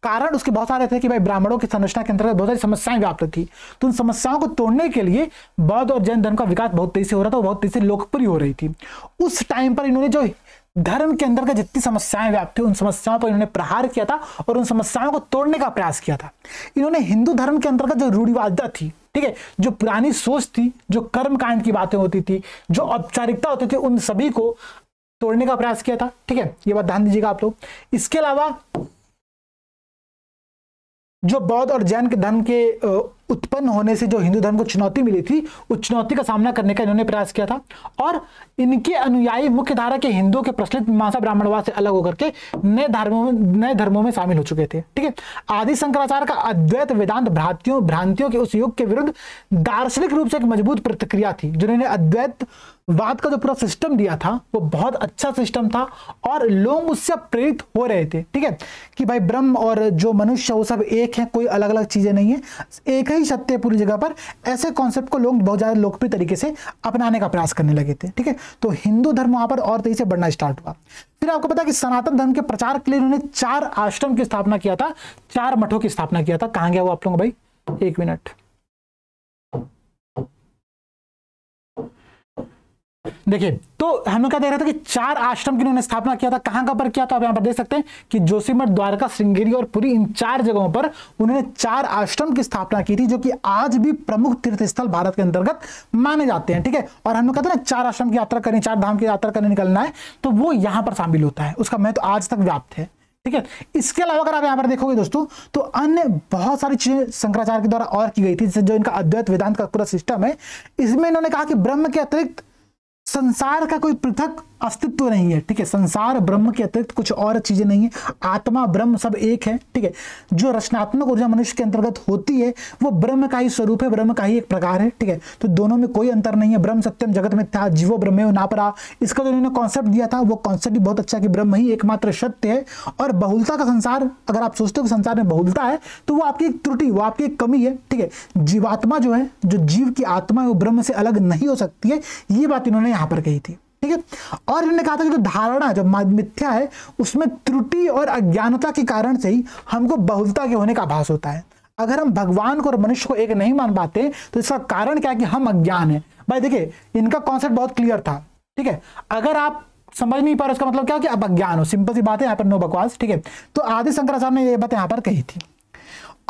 कारण उसके बहुत सारे थे कि भाई ब्राह्मणों की संरचना के अंतर्गत बहुत सारी समस्याएं व्याप्त थी। तो उन समस्याओं को तोड़ने के लिए बौद्ध और जैन धर्म का विकास बहुत तेजी से हो रहा था, बहुत तेजी से लोकप्रिय हो रही थी। उस टाइम पर इन्होंने जो धर्म के अंदर का जितनी समस्याएं व्याप्त थी उन समस्याओं पर इन्होंने प्रहार किया था और उन समस्याओं को तोड़ने का प्रयास किया था। इन्होंने हिंदू धर्म के अंतर्गत जो रूढ़िवादिता थी, ठीक है, जो पुरानी सोच थी, जो कर्म कांड की बातें होती थी, जो औपचारिकता होती थी, उन सभी को तोड़ने का प्रयास किया था। ठीक है, ये बात ध्यान दीजिएगा आप लोग। इसके अलावा जो बौद्ध और जैन के धर्म के उत्पन्न होने से जो हिंदू धर्म को चुनौती मिली थी, उस चुनौती का सामना करने का इन्होंने प्रयास किया था। और इनके अनुयायी मुख्य धारा के हिंदुओं के प्रचलित मीमांसा ब्राह्मणवाद से अलग होकर के नए धर्मों में शामिल हो चुके थे। ठीक है, आदि शंकराचार्य का अद्वैत वेदांत भ्रांतियों के उस युग के विरुद्ध दार्शनिक रूप से एक मजबूत प्रतिक्रिया थी। जिन्होंने अद्वैत वाद का जो पूरा सिस्टम दिया था वो बहुत अच्छा सिस्टम था और लोग उससे प्रेरित हो रहे थे। ठीक है, कि भाई ब्रह्म और जो मनुष्य वो सब एक है, कोई अलग अलग चीजें नहीं है, एक ही सत्य है पूरी जगह पर। ऐसे कॉन्सेप्ट को लोग बहुत ज्यादा लोकप्रिय तरीके से अपनाने का प्रयास करने लगे थे। ठीक है, तो हिंदू धर्म वहां पर और तेजी से बढ़ना स्टार्ट हुआ। फिर आपको पता है कि सनातन धर्म के प्रचार के लिए उन्होंने 4 आश्रम की स्थापना किया था, 4 मठों की स्थापना किया था। कहां गया वो आप लोग भाई, 1 मिनट। देखिए, तो हम लोग क्या देख रहे थे कि 4 आश्रम की उन्होंने स्थापना किया था। कहां पर किया था आप यहां पर देख सकते हैं कि जोशीमठ, द्वारका, श्रृंगेरी और पुरी, इन 4 जगहों पर उन्होंने 4 आश्रम की स्थापना की थी, जो कि आज भी प्रमुख तीर्थ स्थल भारत के अंतर्गत माने जाते हैं। ठीक है, और हम लोग कहते हैं ना 4 आश्रम की यात्रा करनी, 4 धाम की यात्रा करने निकलना है, तो वो यहां पर शामिल होता है। उसका महत्व आज तक व्याप्त है। ठीक है, इसके अलावा अगर आप यहां पर देखोगे दोस्तों तो अन्य बहुत सारी चीजें शंकराचार्य के द्वारा और की गई थी। जैसे जो इनका अद्वैत वेदांत का पूरा सिस्टम है, इसमें इन्होंने कहा कि ब्रह्म के अतिरिक्त संसार का कोई पृथक अस्तित्व नहीं है। ठीक है, संसार ब्रह्म के अतिरिक्त कुछ और चीजें नहीं है, आत्मा ब्रह्म सब एक है। ठीक है, जो रचनात्मक ऊर्जा मनुष्य के अंतर्गत होती है वो ब्रह्म का ही स्वरूप है, ब्रह्म का ही एक प्रकार है। ठीक है, तो दोनों में कोई अंतर नहीं है। ब्रह्म सत्यम जगत में था, जीवो ब्रह्मेव नापरा, इसका जो इन्होंने कॉन्सेप्ट दिया था वो कॉन्सेप्ट भी बहुत अच्छा कि ब्रह्म ही एकमात्र सत्य है। और बहुलता का संसार, अगर आप सोचते हो कि संसार में बहुलता है तो वो आपकी एक त्रुटि, वो आपकी एक कमी है। ठीक है, जीवात्मा जो है, जो जीव की आत्मा है, वो ब्रह्म से अलग नहीं हो सकती है। ये बात इन्होंने यहां पर कही थी। ठीक है, और इन्होंने कहा था कि जो धारणा, जो मिथ्या है, उसमें त्रुटि और अज्ञानता के कारण से ही हमको बहुलता के होने का आभास होता है। अगर हम भगवान को और मनुष्य को एक नहीं मान पाते तो इसका कारण क्या है कि हम अज्ञान है। भाई देखिए, इनका कॉन्सेप्ट बहुत क्लियर था। ठीक है, अगर आप समझ नहीं पा रहे उसका मतलब क्या कि आप अज्ञान हो, सिंपल सी बात है, यहाँ पर नो बकवास। ठीक है, तो आदि शंकराचार्य ने ये बात यहाँ पर कही थी।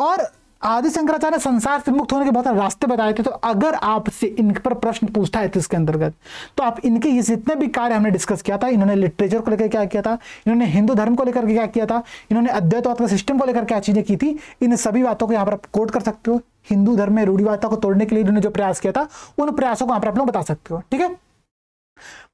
और आदि शंकराचार्य ने संसार से मुक्त होने के बहुत सारे रास्ते बताए थे। तो अगर आपसे इन पर प्रश्न पूछता है इसके अंतर्गत, तो आप इनके ये जितने भी कार्य हमने डिस्कस किया था, इन्होंने लिटरेचर को लेकर क्या किया था, इन्होंने हिंदू धर्म को लेकर क्या किया था, इन्होंने अद्वैतवाद का सिस्टम को लेकर क्या चीजें की थी, इन सभी बातों को यहाँ पर आप कोट कर सकते हो। हिंदू धर्म में रूढ़िवादिता को तोड़ने के लिए इन्होंने जो प्रयास किया था, उन प्रयासों को यहाँ पर आप लोग बता सकते हो। ठीक है,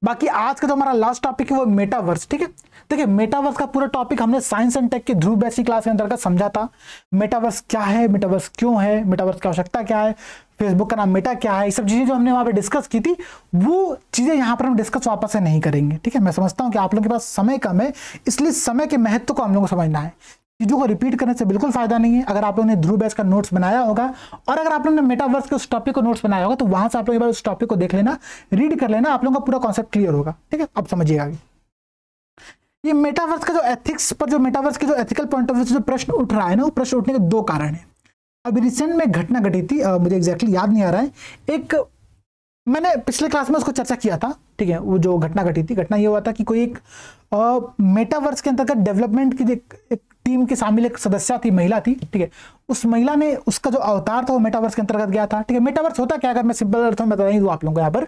बाकी आज का जो हमारा लास्ट टॉपिक है वो मेटावर्स। ठीक है, देखिए मेटावर्स का पूरा टॉपिक हमने साइंस एंड टेक के ध्रुव बैच की क्लास के अंतर्गत समझा था। मेटावर्स क्या है, मेटावर्स क्यों है, मेटावर्स की आवश्यकता क्या है, फेसबुक का नाम मेटा क्या है, ये सब चीजें जो हमने वहां पे डिस्कस की थी, वो चीजें यहाँ पर हम डिस्कस वापस से नहीं करेंगे। ठीक है, मैं समझता हूँ कि आप लोगों के पास समय कम है, इसलिए समय के महत्व को हम लोगों को समझना है। चीजों को रिपीट करने से बिल्कुल फायदा नहीं है। अगर आप लोगों ने ध्रुव बैच का नोट्स बनाया होगा और अगर आप लोगों ने मेटावर्स के उस टॉपिक को नोट्स बनाया होगा तो वहां से आप लोग एक बार उस टॉपिक को देख लेना, रीड कर लेना, आप लोगों का पूरा कॉन्सेप्ट क्लियर होगा। ठीक है, अब समझिएगा आगे। ये मेटावर्स का जो एथिक्स पर, जो मेटावर्स के जो एथिकल पॉइंट ऑफ व्यू से जो प्रश्न उठ रहा है ना, वो प्रश्न उठने के दो कारण है। अभी रिसेंट में घटना घटी थी, मुझे एग्जैक्टली याद नहीं आ रहा है, एक मैंने पिछले क्लास में उसको चर्चा किया था। ठीक है, वो जो घटना घटी थी, घटना ये हुआ था कि कोई एक मेटावर्स के अंतर्गत डेवलपमेंट की एक टीम के शामिल एक सदस्य थी, महिला थी। ठीक है, उस महिला ने, उसका जो अवतार था वो मेटावर्स के अंतर्गत गया था। ठीक है, मेटावर्स होता क्या, अगर मैं सिंपल अर्थ में बता दूं आप लोगों को, यहाँ पर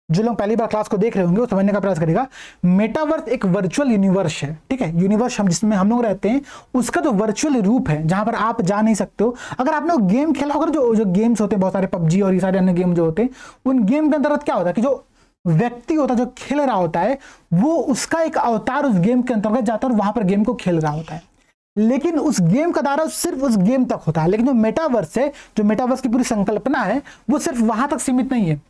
जो लोग पहली बार क्लास को देख रहे होंगे वो समझने का प्रयास करेगा। मेटावर्स एक वर्चुअल यूनिवर्स है। ठीक है, यूनिवर्स हम जिसमें हम लोग रहते हैं, उसका जो वर्चुअल रूप है जहां पर आप जा नहीं सकते हो। अगर आपने गेम खेला होगा, जो गेम्स होते हैं बहुत सारे, पबजी और ये सारे अन्य गेम जो होते हैं, उन गेम के अंतर्गत क्या होता है कि जो व्यक्ति होता है, जो खेल रहा होता है, वो उसका एक अवतार उस गेम के अंतर्गत जाता है और वहां पर गेम को खेल रहा होता है। लेकिन उस गेम का दायरा सिर्फ उस गेम तक होता है। लेकिन जो मेटावर्स है, जो मेटावर्स की पूरी संकल्पना है, वो सिर्फ वहां तक सीमित नहीं है।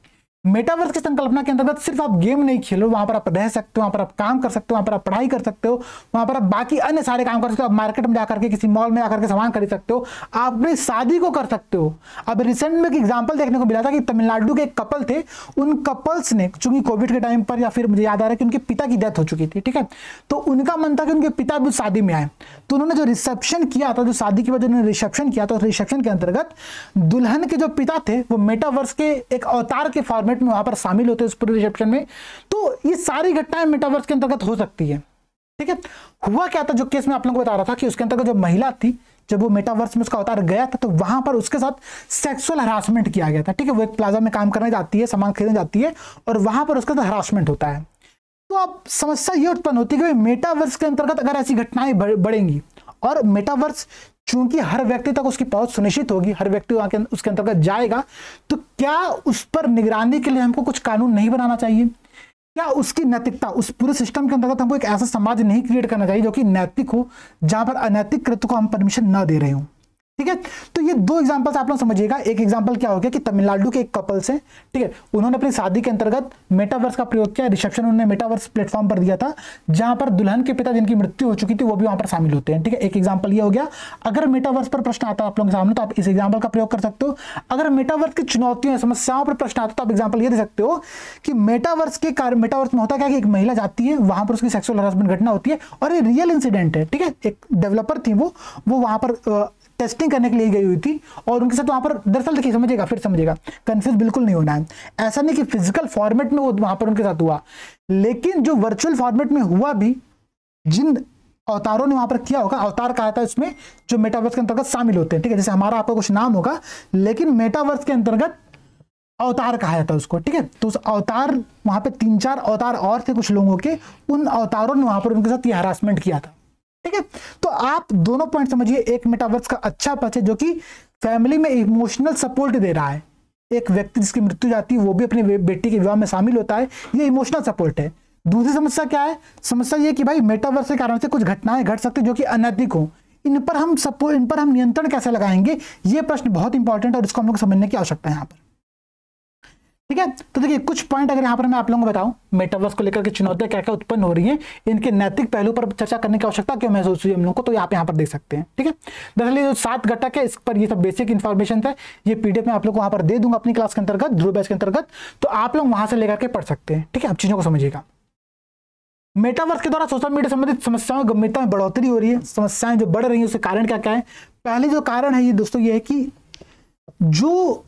मेटावर्स की संकल्पना के अंतर्गत सिर्फ आप गेम नहीं खेलो, वहां पर आप रह सकते हो, वहां पर आप काम कर सकते हो, वहां पर आप पढ़ाई कर सकते हो, वहां पर आप बाकी अन्य सारे काम कर सकते हो। आप मार्केट में जाकर के, किसी मॉल में जाकर के सामान खरीद सकते हो, आप अपनी शादी को कर सकते हो। अब रिसेंट में एक एग्जांपल देखने को मिला था कि तमिलनाडु के एक कपल थे, उन कपल्स ने, चूंकि कोविड के टाइम पर, या फिर मुझे याद आ रहा है कि उनके पिता की डेथ हो चुकी थी। ठीक है, तो उनका मन था कि उनके पिता भी शादी में आए, तो उन्होंने जो रिसेप्शन किया था, जो शादी की वजह उन्होंने रिसेप्शन किया था, रिसेप्शन के अंतर्गत दुल्हन के जो पिता थे वो मेटावर्स के एक अवतार के फॉर्मेट में वहां पर शामिल होते हैं उस पूरे रिसेप्शन में। तो ये सारी घटनाएं मेटावर्स के अंतर्गत हो सकती है। ठीक है, हुआ क्या था, जो केस में आप लोगों को बता रहा था कि उसके अंतर्गत जो महिला थी, जब वो मेटावर्स में उसका अवतार गया था, तो वहां पर उसके साथ सेक्सुअल हरासमेंट किया गया था। ठीक है, वो एक प्लाजा में काम करने जाती है, सामान खरीदने जाती है, और वहां पर उसका हरासमेंट होता है। तो अब समस्या ये उत्पन्न होती है कि मेटावर्स के अंतर्गत अगर ऐसी घटनाएं बढ़ेंगी, और मेटावर्स चूंकि हर व्यक्ति तक उसकी पहुंच सुनिश्चित होगी, हर व्यक्ति उसके अंतर्गत जाएगा, तो क्या उस पर निगरानी के लिए हमको कुछ कानून नहीं बनाना चाहिए? क्या उसकी नैतिकता, उस पूरे सिस्टम के अंतर्गत हमको एक ऐसा समाज नहीं क्रिएट करना चाहिए जो कि नैतिक हो, जहां पर अनैतिक कृत्य को हम परमिशन न दे रहे हो? ठीक है, तो ये दो एग्जांपल्स आप लोग समझिएगा। एक एग्जांपल क्या हो गया कि तमिलनाडु के एक कपल से, ठीक है, उन्होंने अपनी शादी के अंतर्गत मेटावर्स का प्रयोग किया, रिसेप्शन उन्होंने मेटावर्स प्लेटफॉर्म पर दिया था, जहां पर दुल्हन के पिता जिनकी मृत्यु हो चुकी थी वो भी वहां पर शामिल होते हैं। ठीक है, एक एग्जांपल ये हो गया। अगर मेटावर्स पर प्रश्न आता है आप लोगों के सामने तो आप इस एग्जाम्पल का प्रयोग कर सकते हो। अगर मेटावर्स की चुनौतियों, समस्याओं पर प्रश्न आता है तो आप एग्जाम्पल ये दे सकते हो कि मेटावर्स में होता क्या कि एक महिला जाती है, वहां पर उसकी सेक्सुअल हरासमेंट घटना होती है, और ये रियल इंसिडेंट है। ठीक है, एक डेवलपर थी, वो वहां पर टेस्टिंग करने के लिए गई हुई थी, और उनके साथ वहां पर, दरअसल देखिए, समझिएगा, फिर समझिएगा, कंफ्यूज बिल्कुल नहीं होना है। ऐसा नहीं कि फिजिकल फॉर्मेट में वो वहां पर उनके साथ हुआ, लेकिन जो वर्चुअल फॉर्मेट में हुआ भी, जिन अवतारों ने वहां पर किया होगा, अवतार कहा था इसमें जो मेटावर्स के अंतर्गत शामिल होते हैं। ठीक है, जैसे हमारा आपका कुछ नाम होगा, लेकिन मेटावर्स के अंतर्गत अवतार कहा जाता है उसको। ठीक है, तो उस अवतार, वहां पे 3-4 अवतार और थे कुछ लोगों के, उन अवतारों ने वहां पर उनके साथ ये हरासमेंट किया था। ठीक है, तो आप दोनों पॉइंट समझिए। एक मेटावर्स का अच्छा पक्ष है जो कि फैमिली में इमोशनल सपोर्ट दे रहा है। एक व्यक्ति जिसकी मृत्यु जाती है वो भी अपनी बेटी के विवाह में शामिल होता है, ये इमोशनल सपोर्ट है। दूसरी समस्या क्या है? समस्या ये कि भाई मेटावर्स के कारण से कुछ घटनाएं घट सकती जो कि अनैतिक हो। इन पर हम नियंत्रण कैसे लगाएंगे, ये प्रश्न बहुत इंपॉर्टेंट है और इसको हम लोग समझने की आवश्यकता है यहाँ पर। ठीक है, तो देखिए कुछ पॉइंट अगर यहाँ पर मैं आप लोगों को बताऊं, मेटावर्स को लेकर के चुनौतियां क्या क्या उत्पन्न हो रही हैं, इनके नैतिक पहलू पर चर्चा करने की आवश्यकता क्यों महसूस हुई हम लोग को, तो आप यहाँ पर देख सकते हैं। ठीक है, दरअसल जो 7 घटक है, इस पर ये सब बेसिक इन्फॉर्मेशन है, ये पीडीएफ में आप लोग को वहां पर दे दूंगा अपनी क्लास के अंतर्गत, ध्रुव बैच के अंतर्गत, तो आप लोग वहां से लेकर के पढ़ सकते हैं। ठीक है, अब चीजों को समझिएगा। मेटावर्स के द्वारा सोशल मीडिया संबंधित समस्याओं गंभीरता में बढ़ोतरी हो रही है। समस्याएं जो बढ़ रही है उसके कारण क्या क्या है? पहले जो कारण है ये दोस्तों ये है कि जो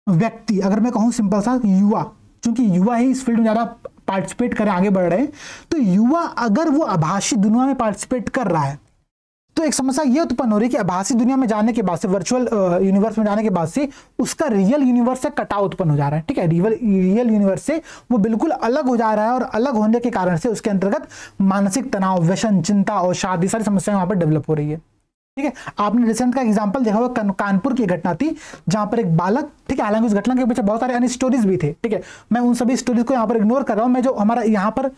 व्यक्ति, अगर मैं कहूं सिंपल सा, युवा, क्योंकि युवा ही इस फील्ड में ज्यादा पार्टिसिपेट करें, आगे बढ़ रहे हैं, तो युवा अगर वो आभासी दुनिया में पार्टिसिपेट कर रहा है तो एक समस्या ये उत्पन्न हो रही है कि आभासी दुनिया में जाने के बाद से, वर्चुअल यूनिवर्स में जाने के बाद से उसका रियल यूनिवर्स से कटाव उत्पन्न हो जा रहा है। ठीक है, रियल यूनिवर्स से वो बिल्कुल अलग हो जा रहा है, और अलग होने के कारण से उसके अंतर्गत मानसिक तनाव, व्यसन, चिंता और शादी, सारी समस्याएं वहां पर डेवलप हो रही है। ठीक है, आपने रिसेंट का एग्जांपल देखा होगा, कानपुर की घटना थी जहां पर एक बालक, ठीक है, हालांकि उस घटना के पीछे बहुत सारे अन्य स्टोरीज भी थे। ठीक है, मैं उन सभी स्टोरीज को यहाँ पर इग्नोर कर रहा हूं। मैं जो हमारा यहाँ पर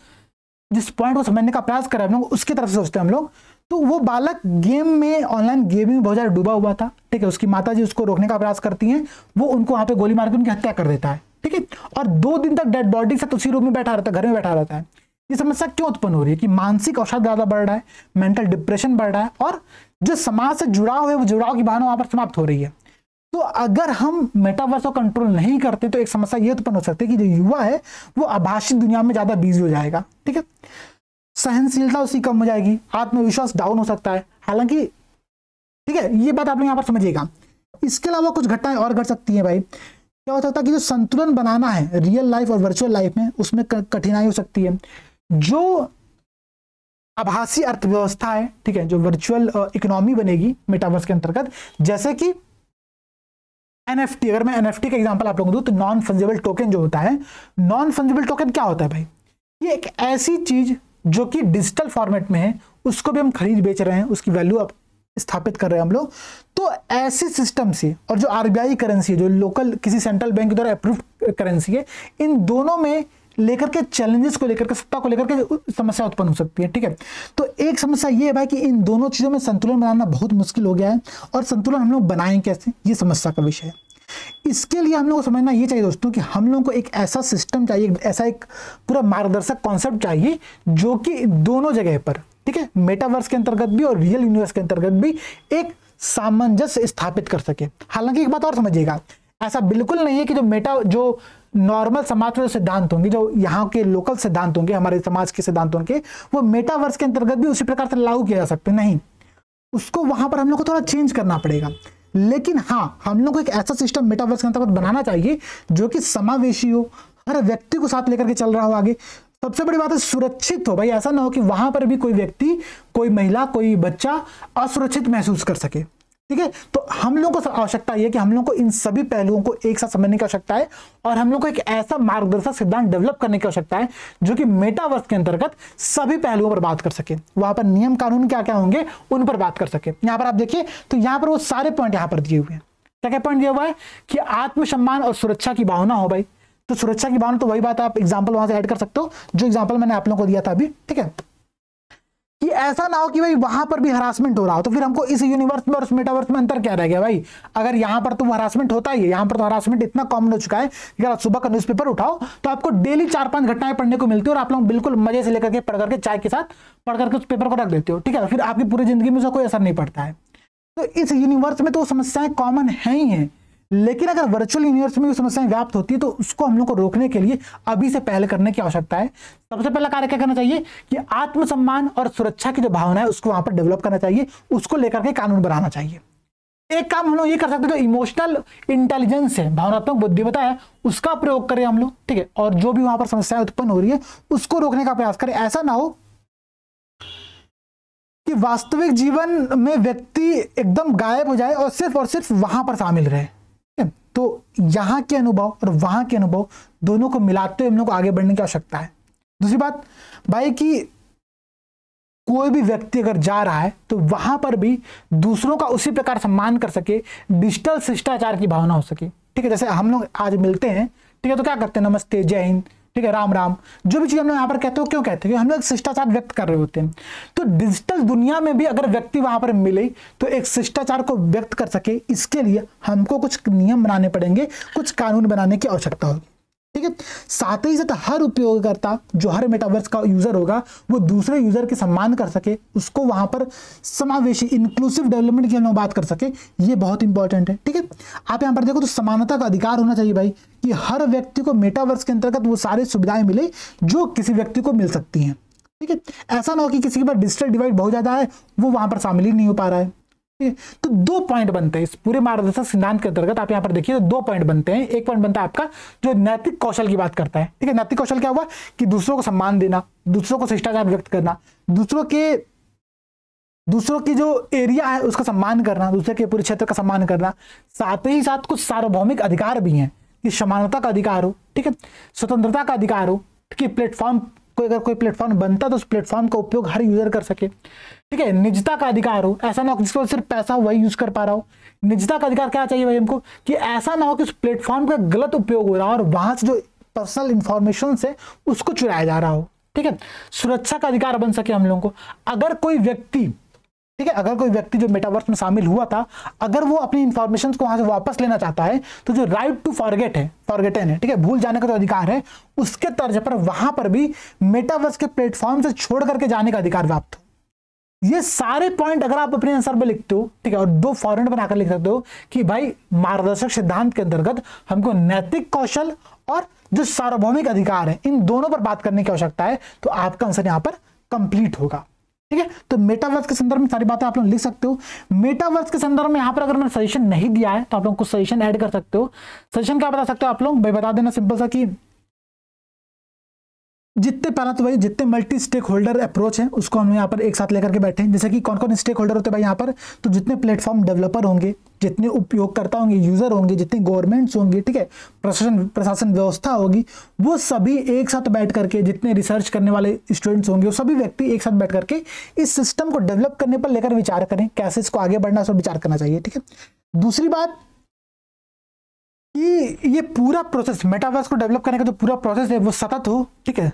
जिस पॉइंट को समझने का प्रयास कर रहे हैं उसकी तरफ से सोचते हैं हम लोग, तो वो बालक गेम में, ऑनलाइन गेमिंग में बहुत ज़्यादा डूबा हुआ था, ठीक है। उसकी माता जी उसको रोकने का प्रयास करती हैं, वो उनको वहाँ पे गोली मार के उनकी हत्या कर देता है, ठीक है। और 2 दिन तक डेड बॉडी से उसी रूम में बैठा रहता है, घर में बैठा रहता है। ये समस्या क्यों उत्पन्न हो रही है कि मानसिक अवसाद ज़्यादा बढ़ रहा है, मेंटल डिप्रेशन बढ़ रहा है, और जो समाज से जुड़ाव है वो जुड़ाव की भावना वहाँ पर समाप्त हो रही है। तो अगर हम मेटावर्स को कंट्रोल नहीं करते तो एक समस्या ये उत्पन्न हो सकती है कि जो युवा है वो आभासी दुनिया में ज़्यादा बिजी हो जाएगा, ठीक है। सहनशीलता उसकी कम हो जाएगी, आत्मविश्वास डाउन हो सकता है। हालांकि ठीक है, ये बात आप लोग यहाँ पर समझिएगा। इसके अलावा कुछ घटनाएं और घट सकती हैं भाई। क्या हो सकता है कि जो संतुलन बनाना है रियल लाइफ और वर्चुअल लाइफ में, उसमें कठिनाई हो सकती है। जो आभासी अर्थव्यवस्था है, ठीक है, जो वर्चुअल इकोनॉमी बनेगी मेटावर्स के अंतर्गत, जैसे कि NFT, अगर मैं NFT का एग्जांपल आप लोगों को दूं तो नॉन फंजिबल टोकन जो होता है, नॉन फंजिबल टोकन क्या होता है भाई? ये एक ऐसी चीज जो कि डिजिटल फॉर्मेट में है, उसको भी हम खरीद बेच रहे हैं, उसकी वैल्यू अब स्थापित कर रहे हैं हम लोग। तो ऐसे सिस्टम से, और जो RBI करेंसी है, जो लोकल किसी सेंट्रल बैंक के द्वारा अप्रूव्ड करेंसी है, इन दोनों में लेकर के चैलेंजेस को लेकर के, सत्ता को लेकर के समस्या उत्पन्न हो सकती है, ठीक है। तो एक समस्या ये है भाई कि इन दोनों चीजों में संतुलन बनाना बहुत मुश्किल हो गया है, और संतुलन हम लोग बनाएं कैसे, ये समस्या का विषय है। इसके लिए हम लोग को समझना ये चाहिए दोस्तों कि हम लोग को एक ऐसा सिस्टम चाहिए, ऐसा एक पूरा मार्गदर्शक कॉन्सेप्ट चाहिए जो कि दोनों जगह पर, ठीक है, मेटावर्स के अंतर्गत भी और रियल यूनिवर्स के अंतर्गत भी एक सामंजस्य स्थापित कर सके। हालांकि एक बात और समझिएगा, ऐसा बिल्कुल नहीं है कि जो नॉर्मल समाज के सिद्धांत होंगे, जो यहाँ के लोकल सिद्धांत होंगे, हमारे समाज के सिद्धांत होंगे, वो मेटावर्स के अंतर्गत भी उसी प्रकार से लागू किया जा सकते, नहीं। उसको वहां पर हम लोग को थोड़ा चेंज करना पड़ेगा। लेकिन हाँ, हम लोग को एक ऐसा सिस्टम मेटावर्स के अंतर्गत बनाना चाहिए जो कि समावेशी हो, हर व्यक्ति को साथ लेकर के चल रहा हो आगे। सबसे बड़ी बात है सुरक्षित हो भाई, ऐसा ना हो कि वहां पर भी कोई व्यक्ति, कोई महिला, कोई बच्चा असुरक्षित महसूस कर सके, ठीक है। तो हम लोग को आवश्यकता है कि हम लोग को इन सभी पहलुओं को एक साथ समझने की आवश्यकता है, और हम लोग को एक ऐसा मार्गदर्शक सिद्धांत डेवलप करने की आवश्यकता है जो कि मेटावर्स के अंतर्गत सभी पहलुओं पर बात कर सके। वहां पर नियम कानून क्या क्या होंगे उन पर बात कर सके। यहां पर आप देखिए तो यहां पर वो सारे पॉइंट यहां पर दिए हुए हैं। क्या क्या पॉइंट दिया हुआ है कि आत्मसम्मान और सुरक्षा की भावना हो भाई। तो सुरक्षा की भावना, तो वही बात आप एग्जाम्पल वहां से ऐड कर सकते हो, जो एग्जाम्पल मैंने आप लोगों को दिया था अभी, ठीक है। कि ऐसा ना हो कि भाई वहां पर भी हरासमेंट हो रहा हो, तो फिर हमको इस यूनिवर्स में और उस मेटावर्स में अंतर क्या रह गया भाई? अगर यहां पर तो हरासमेंट होता ही है, यहां पर तो हरासमेंट इतना कॉमन हो चुका है कि अगर आप सुबह का न्यूज़पेपर उठाओ तो आपको डेली 4-5 घटनाएं पढ़ने को मिलती है, और आप लोग बिल्कुल मजे से लेकर के पढ़ करके, चाय के साथ पढ़ करके उस पेपर को रख देते हो, ठीक है। फिर आपकी पूरी जिंदगी में उसका कोई असर नहीं पड़ता है। तो इस यूनिवर्स में तो समस्याएं कॉमन है ही हैं, लेकिन अगर वर्चुअल यूनिवर्स में भी समस्याएं व्याप्त होती है तो उसको हम लोग को रोकने के लिए अभी से पहले करने की आवश्यकता है। सबसे पहला कार्य क्या करना चाहिए कि आत्मसम्मान और सुरक्षा की जो भावना है उसको वहां पर डेवलप करना चाहिए, उसको लेकर के कानून बनाना चाहिए। एक काम हम लोग ये कर सकते हैं, जो इमोशनल इंटेलिजेंस है, भावनात्मक बुद्धिमत्ता है, उसका प्रयोग करें हम लोग, ठीक है। और जो भी वहां पर समस्याएं उत्पन्न हो रही है उसको रोकने का प्रयास करें। ऐसा ना हो कि वास्तविक जीवन में व्यक्ति एकदम गायब हो जाए और सिर्फ वहां पर शामिल रहे। तो यहां के अनुभव और वहां के अनुभव दोनों को मिलाते हुए हम लोग को आगे बढ़ने की आवश्यकता है। दूसरी बात भाई कि कोई भी व्यक्ति अगर जा रहा है तो वहां पर भी दूसरों का उसी प्रकार सम्मान कर सके, डिजिटल शिष्टाचार की भावना हो सके, ठीक है। जैसे हम लोग आज मिलते हैं, ठीक है, तो क्या करते हैं, नमस्ते, जय हिंद, ठीक है, राम राम, जो भी चीज हम लोग यहाँ पर कहते हो, क्यों कहते हैं? हम लोग शिष्टाचार व्यक्त कर रहे होते हैं। तो डिजिटल दुनिया में भी अगर व्यक्ति वहां पर मिले तो एक शिष्टाचार को व्यक्त कर सके, इसके लिए हमको कुछ नियम बनाने पड़ेंगे, कुछ कानून बनाने की आवश्यकता होगी, ठीक है। साथ ही साथ हर उपयोगकर्ता, जो हर मेटावर्स का यूजर होगा, वो दूसरे यूजर के सम्मान कर सके, उसको वहां पर समावेशी इंक्लूसिव डेवलपमेंट की हम लोग बात कर सके, ये बहुत इंपॉर्टेंट है, ठीक है। आप यहाँ पर देखो तो समानता का अधिकार होना चाहिए भाई, कि हर व्यक्ति को मेटावर्स के अंतर्गत वो सारी सुविधाएं मिले जो किसी व्यक्ति को मिल सकती हैं, ठीक है। ऐसा ना हो कि किसी के पास डिजिटल डिवाइड बहुत ज्यादा है, वो वहां पर शामिल ही नहीं हो पा रहा है। तो 2 पॉइंट बनते हैं इस पूरे मार्गदर्शक सिद्धांत के अंतर्गत। आप यहाँ पर देखिए तो 2 पॉइंट बनते हैं। एक पॉइंट बनता है आपका जो नैतिक कौशल की बात करता है, ठीक है। नैतिक कौशल क्या हुआ कि दूसरों को सम्मान देना, दूसरों को शिष्टाचार व्यक्त करना, दूसरों की जो एरिया है उसका सम्मान करना, दूसरे के पूरे क्षेत्र का सम्मान करना। साथ ही साथ कुछ सार्वभौमिक अधिकार भी हैं कि समानता का अधिकार हो, ठीक है, स्वतंत्रता का अधिकार हो, कि प्लेटफॉर्म अगर कोई प्लेटफॉर्म बनता तो उस प्लेटफॉर्म का उपयोग हर यूजर कर सके, ठीक है। निजता का अधिकार हो, ऐसा ना हो जिसको सिर्फ पैसा वही यूज कर पा रहा हो। निजता का अधिकार क्या चाहिए भाई हमको, कि ऐसा ना हो कि उस प्लेटफॉर्म का गलत उपयोग हो रहा हो और वहां से जो पर्सनल इंफॉर्मेशन है उसको चुराया जा रहा हो, ठीक है। सुरक्षा का अधिकार बन सके हम लोगों को। अगर कोई व्यक्ति ठीक है। अगर कोई व्यक्ति जो मेटावर्स में शामिल हुआ था, अगर वो अपनी इंफॉर्मेशन को वहां से वापस लेना चाहता है, तो जो राइट टू फॉरगेट है, फॉरगेटन है, ठीक है, भूल जाने का जो अधिकार है, उसके तर्ज पर वहां पर भी मेटावर्स के प्लेटफॉर्म से छोड़ करके जाने का अधिकार प्राप्त हो। ये सारे पॉइंट अगर आप अपने आंसर में लिखते हो, ठीक है, और 2 फॉरेन बनाकर लिख सकते हो कि भाई मार्गदर्शक सिद्धांत के अंतर्गत हमको नैतिक कौशल और जो सार्वभौमिक अधिकार है, इन दोनों पर बात करने की आवश्यकता है, तो आपका आंसर यहां पर कंप्लीट होगा। ठीक है, तो मेटावर्स के संदर्भ में सारी बातें आप लोग लिख सकते हो। मेटावर्स के संदर्भ में यहां पर अगर मैंने सजेशन नहीं दिया है तो आप लोग कुछ सजेशन ऐड कर सकते हो। सजेशन क्या बता सकते हो आप लोग, भाई बता देना सिंपल सा कि जितने, पहला तो भाई जितने मल्टी स्टेक होल्डर अप्रोच है उसको हम यहाँ पर एक साथ लेकर के बैठे हैं। जैसे कि कौन कौन स्टेक होल्डर होते हैं भाई यहाँ पर, तो जितने प्लेटफॉर्म डेवलपर होंगे, जितने उपयोगकर्ता होंगे, यूजर होंगे, जितने गवर्नमेंट्स होंगे, ठीक है, प्रशासन व्यवस्था होगी, वो सभी एक साथ बैठ करके, जितने रिसर्च करने वाले स्टूडेंट्स होंगे, वो सभी व्यक्ति एक साथ बैठ करके इस सिस्टम को डेवलप करने पर लेकर विचार करें, कैसे इसको आगे बढ़ना है, उस पर विचार करना चाहिए। ठीक है, दूसरी बात कि ये पूरा प्रोसेस, मेटावर्स को डेवलप करने का जो पूरा प्रोसेस है वो सतत हो, ठीक है,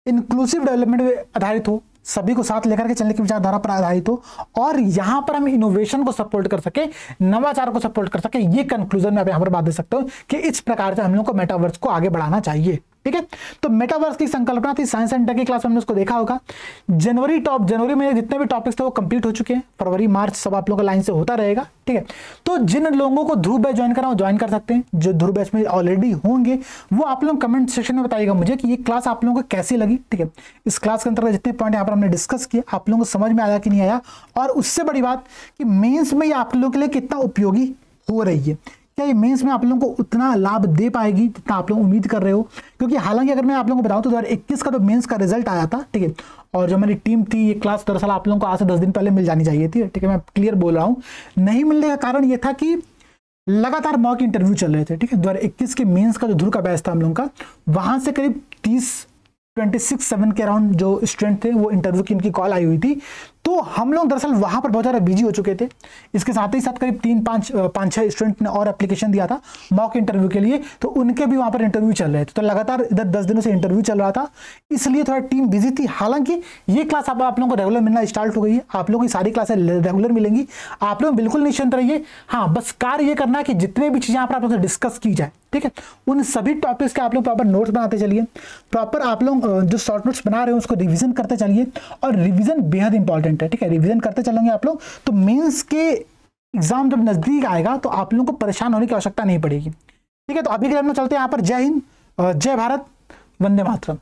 इंक्लूसिव डेवलपमेंट पे आधारित हो, सभी को साथ लेकर के चलने की विचारधारा पर आधारित हो, और यहां पर हम इनोवेशन को सपोर्ट कर सके, नवाचार को सपोर्ट कर सके। ये कंक्लूजन में आप यहां पर बात दे सकते हो कि इस प्रकार से हम लोग को मेटावर्स को आगे बढ़ाना चाहिए। ठीक है, तो मेटावर्स की संकल्पना थी, साइंस एंड टेक की क्लास में हमने उसको देखा होगा। जनवरी में जितने भी टॉपिक्स थे वो कंप्लीट हो चुके हैं, फरवरी मार्च सब आप लोगों का लाइन से होता रहेगा। ठीक है, तो जिन लोगों को ध्रुव बैच ज्वाइन करना हो ज्वाइन कर सकते हैं, जो ध्रुव बैच में ऑलरेडी होंगे वो आप लोग कमेंट सेक्शन में बताइएगा मुझे कि ये क्लास आप लोगों को कैसी लगी। ठीक है, इस क्लास के अंतर्गत जितने पॉइंट यहाँ पर हमने डिस्कस किए आप लोगों को समझ में आया कि नहीं आया, और उससे बड़ी बात कि मेंस में ये आप लोगों के लिए कितना उपयोगी हो रही है, क्या ये मेंस में आप लोगों को उतना लाभ दे पाएगी जितना आप लोग उम्मीद कर रहे हो। क्योंकि हालांकि अगर मैं आप लोगों को बताऊं तो 2021 का तो मेंस का रिजल्ट आया था, ठीक है, और जो मेरी टीम थी, ये क्लास दरअसल आप लोगों को आज से 10 दिन पहले मिल जानी चाहिए थी। ठीक है, मैं क्लियर बोल रहा हूं, नहीं मिलने का कारण ये था कि लगातार मॉक इंटरव्यू चल रहे थे। ठीक है, 2021 के मेंस का जो ध्रुव का बैच था हम लोगों का, वहां से करीब 26-7 के अराउंड जो स्टूडेंट थे वो इंटरव्यू की इनकी कॉल आई हुई थी, तो हम लोग दरअसल वहां पर बहुत ज़्यादा बिजी हो चुके थे। इसके साथ ही साथ करीब 3-5-6 स्टूडेंट ने और एप्लीकेशन दिया था मॉक इंटरव्यू के लिए, तो उनके भी वहां पर इंटरव्यू चल रहे थे, तो लगातार इधर 10 दिनों से इंटरव्यू चल रहा था, इसलिए थोड़ा टीम बिजी थी। हालांकि ये क्लास अब आप लोगों को रेगुलर मिलना स्टार्ट हो गई है, आप लोगों की सारी क्लासें रेगुलर मिलेंगी, आप लोग बिल्कुल निश्चिंत रहिए। हाँ, बस कार्य ये करना है कि जितने भी चीज़ें यहाँ पर आप लोग से डिस्कस की जाए, ठीक है, उन सभी टॉपिक्स के आप लोग प्रॉपर नोट्स बनाते चलिए, प्रॉपर आप लोग जो शॉर्ट नोट्स बना रहे हो उसको रिवीजन करते चलिए, और रिवीजन बेहद इंपॉर्टेंट है। ठीक है, रिवीजन करते चलेंगे आप लोग तो मेंस के एग्जाम जब नजदीक आएगा तो आप लोगों को परेशान होने की आवश्यकता नहीं पड़ेगी। ठीक है, तो अभी के लिए हम लोग चलते हैं यहाँ पर। जय हिंद, जय भारत, वंदे मातरम।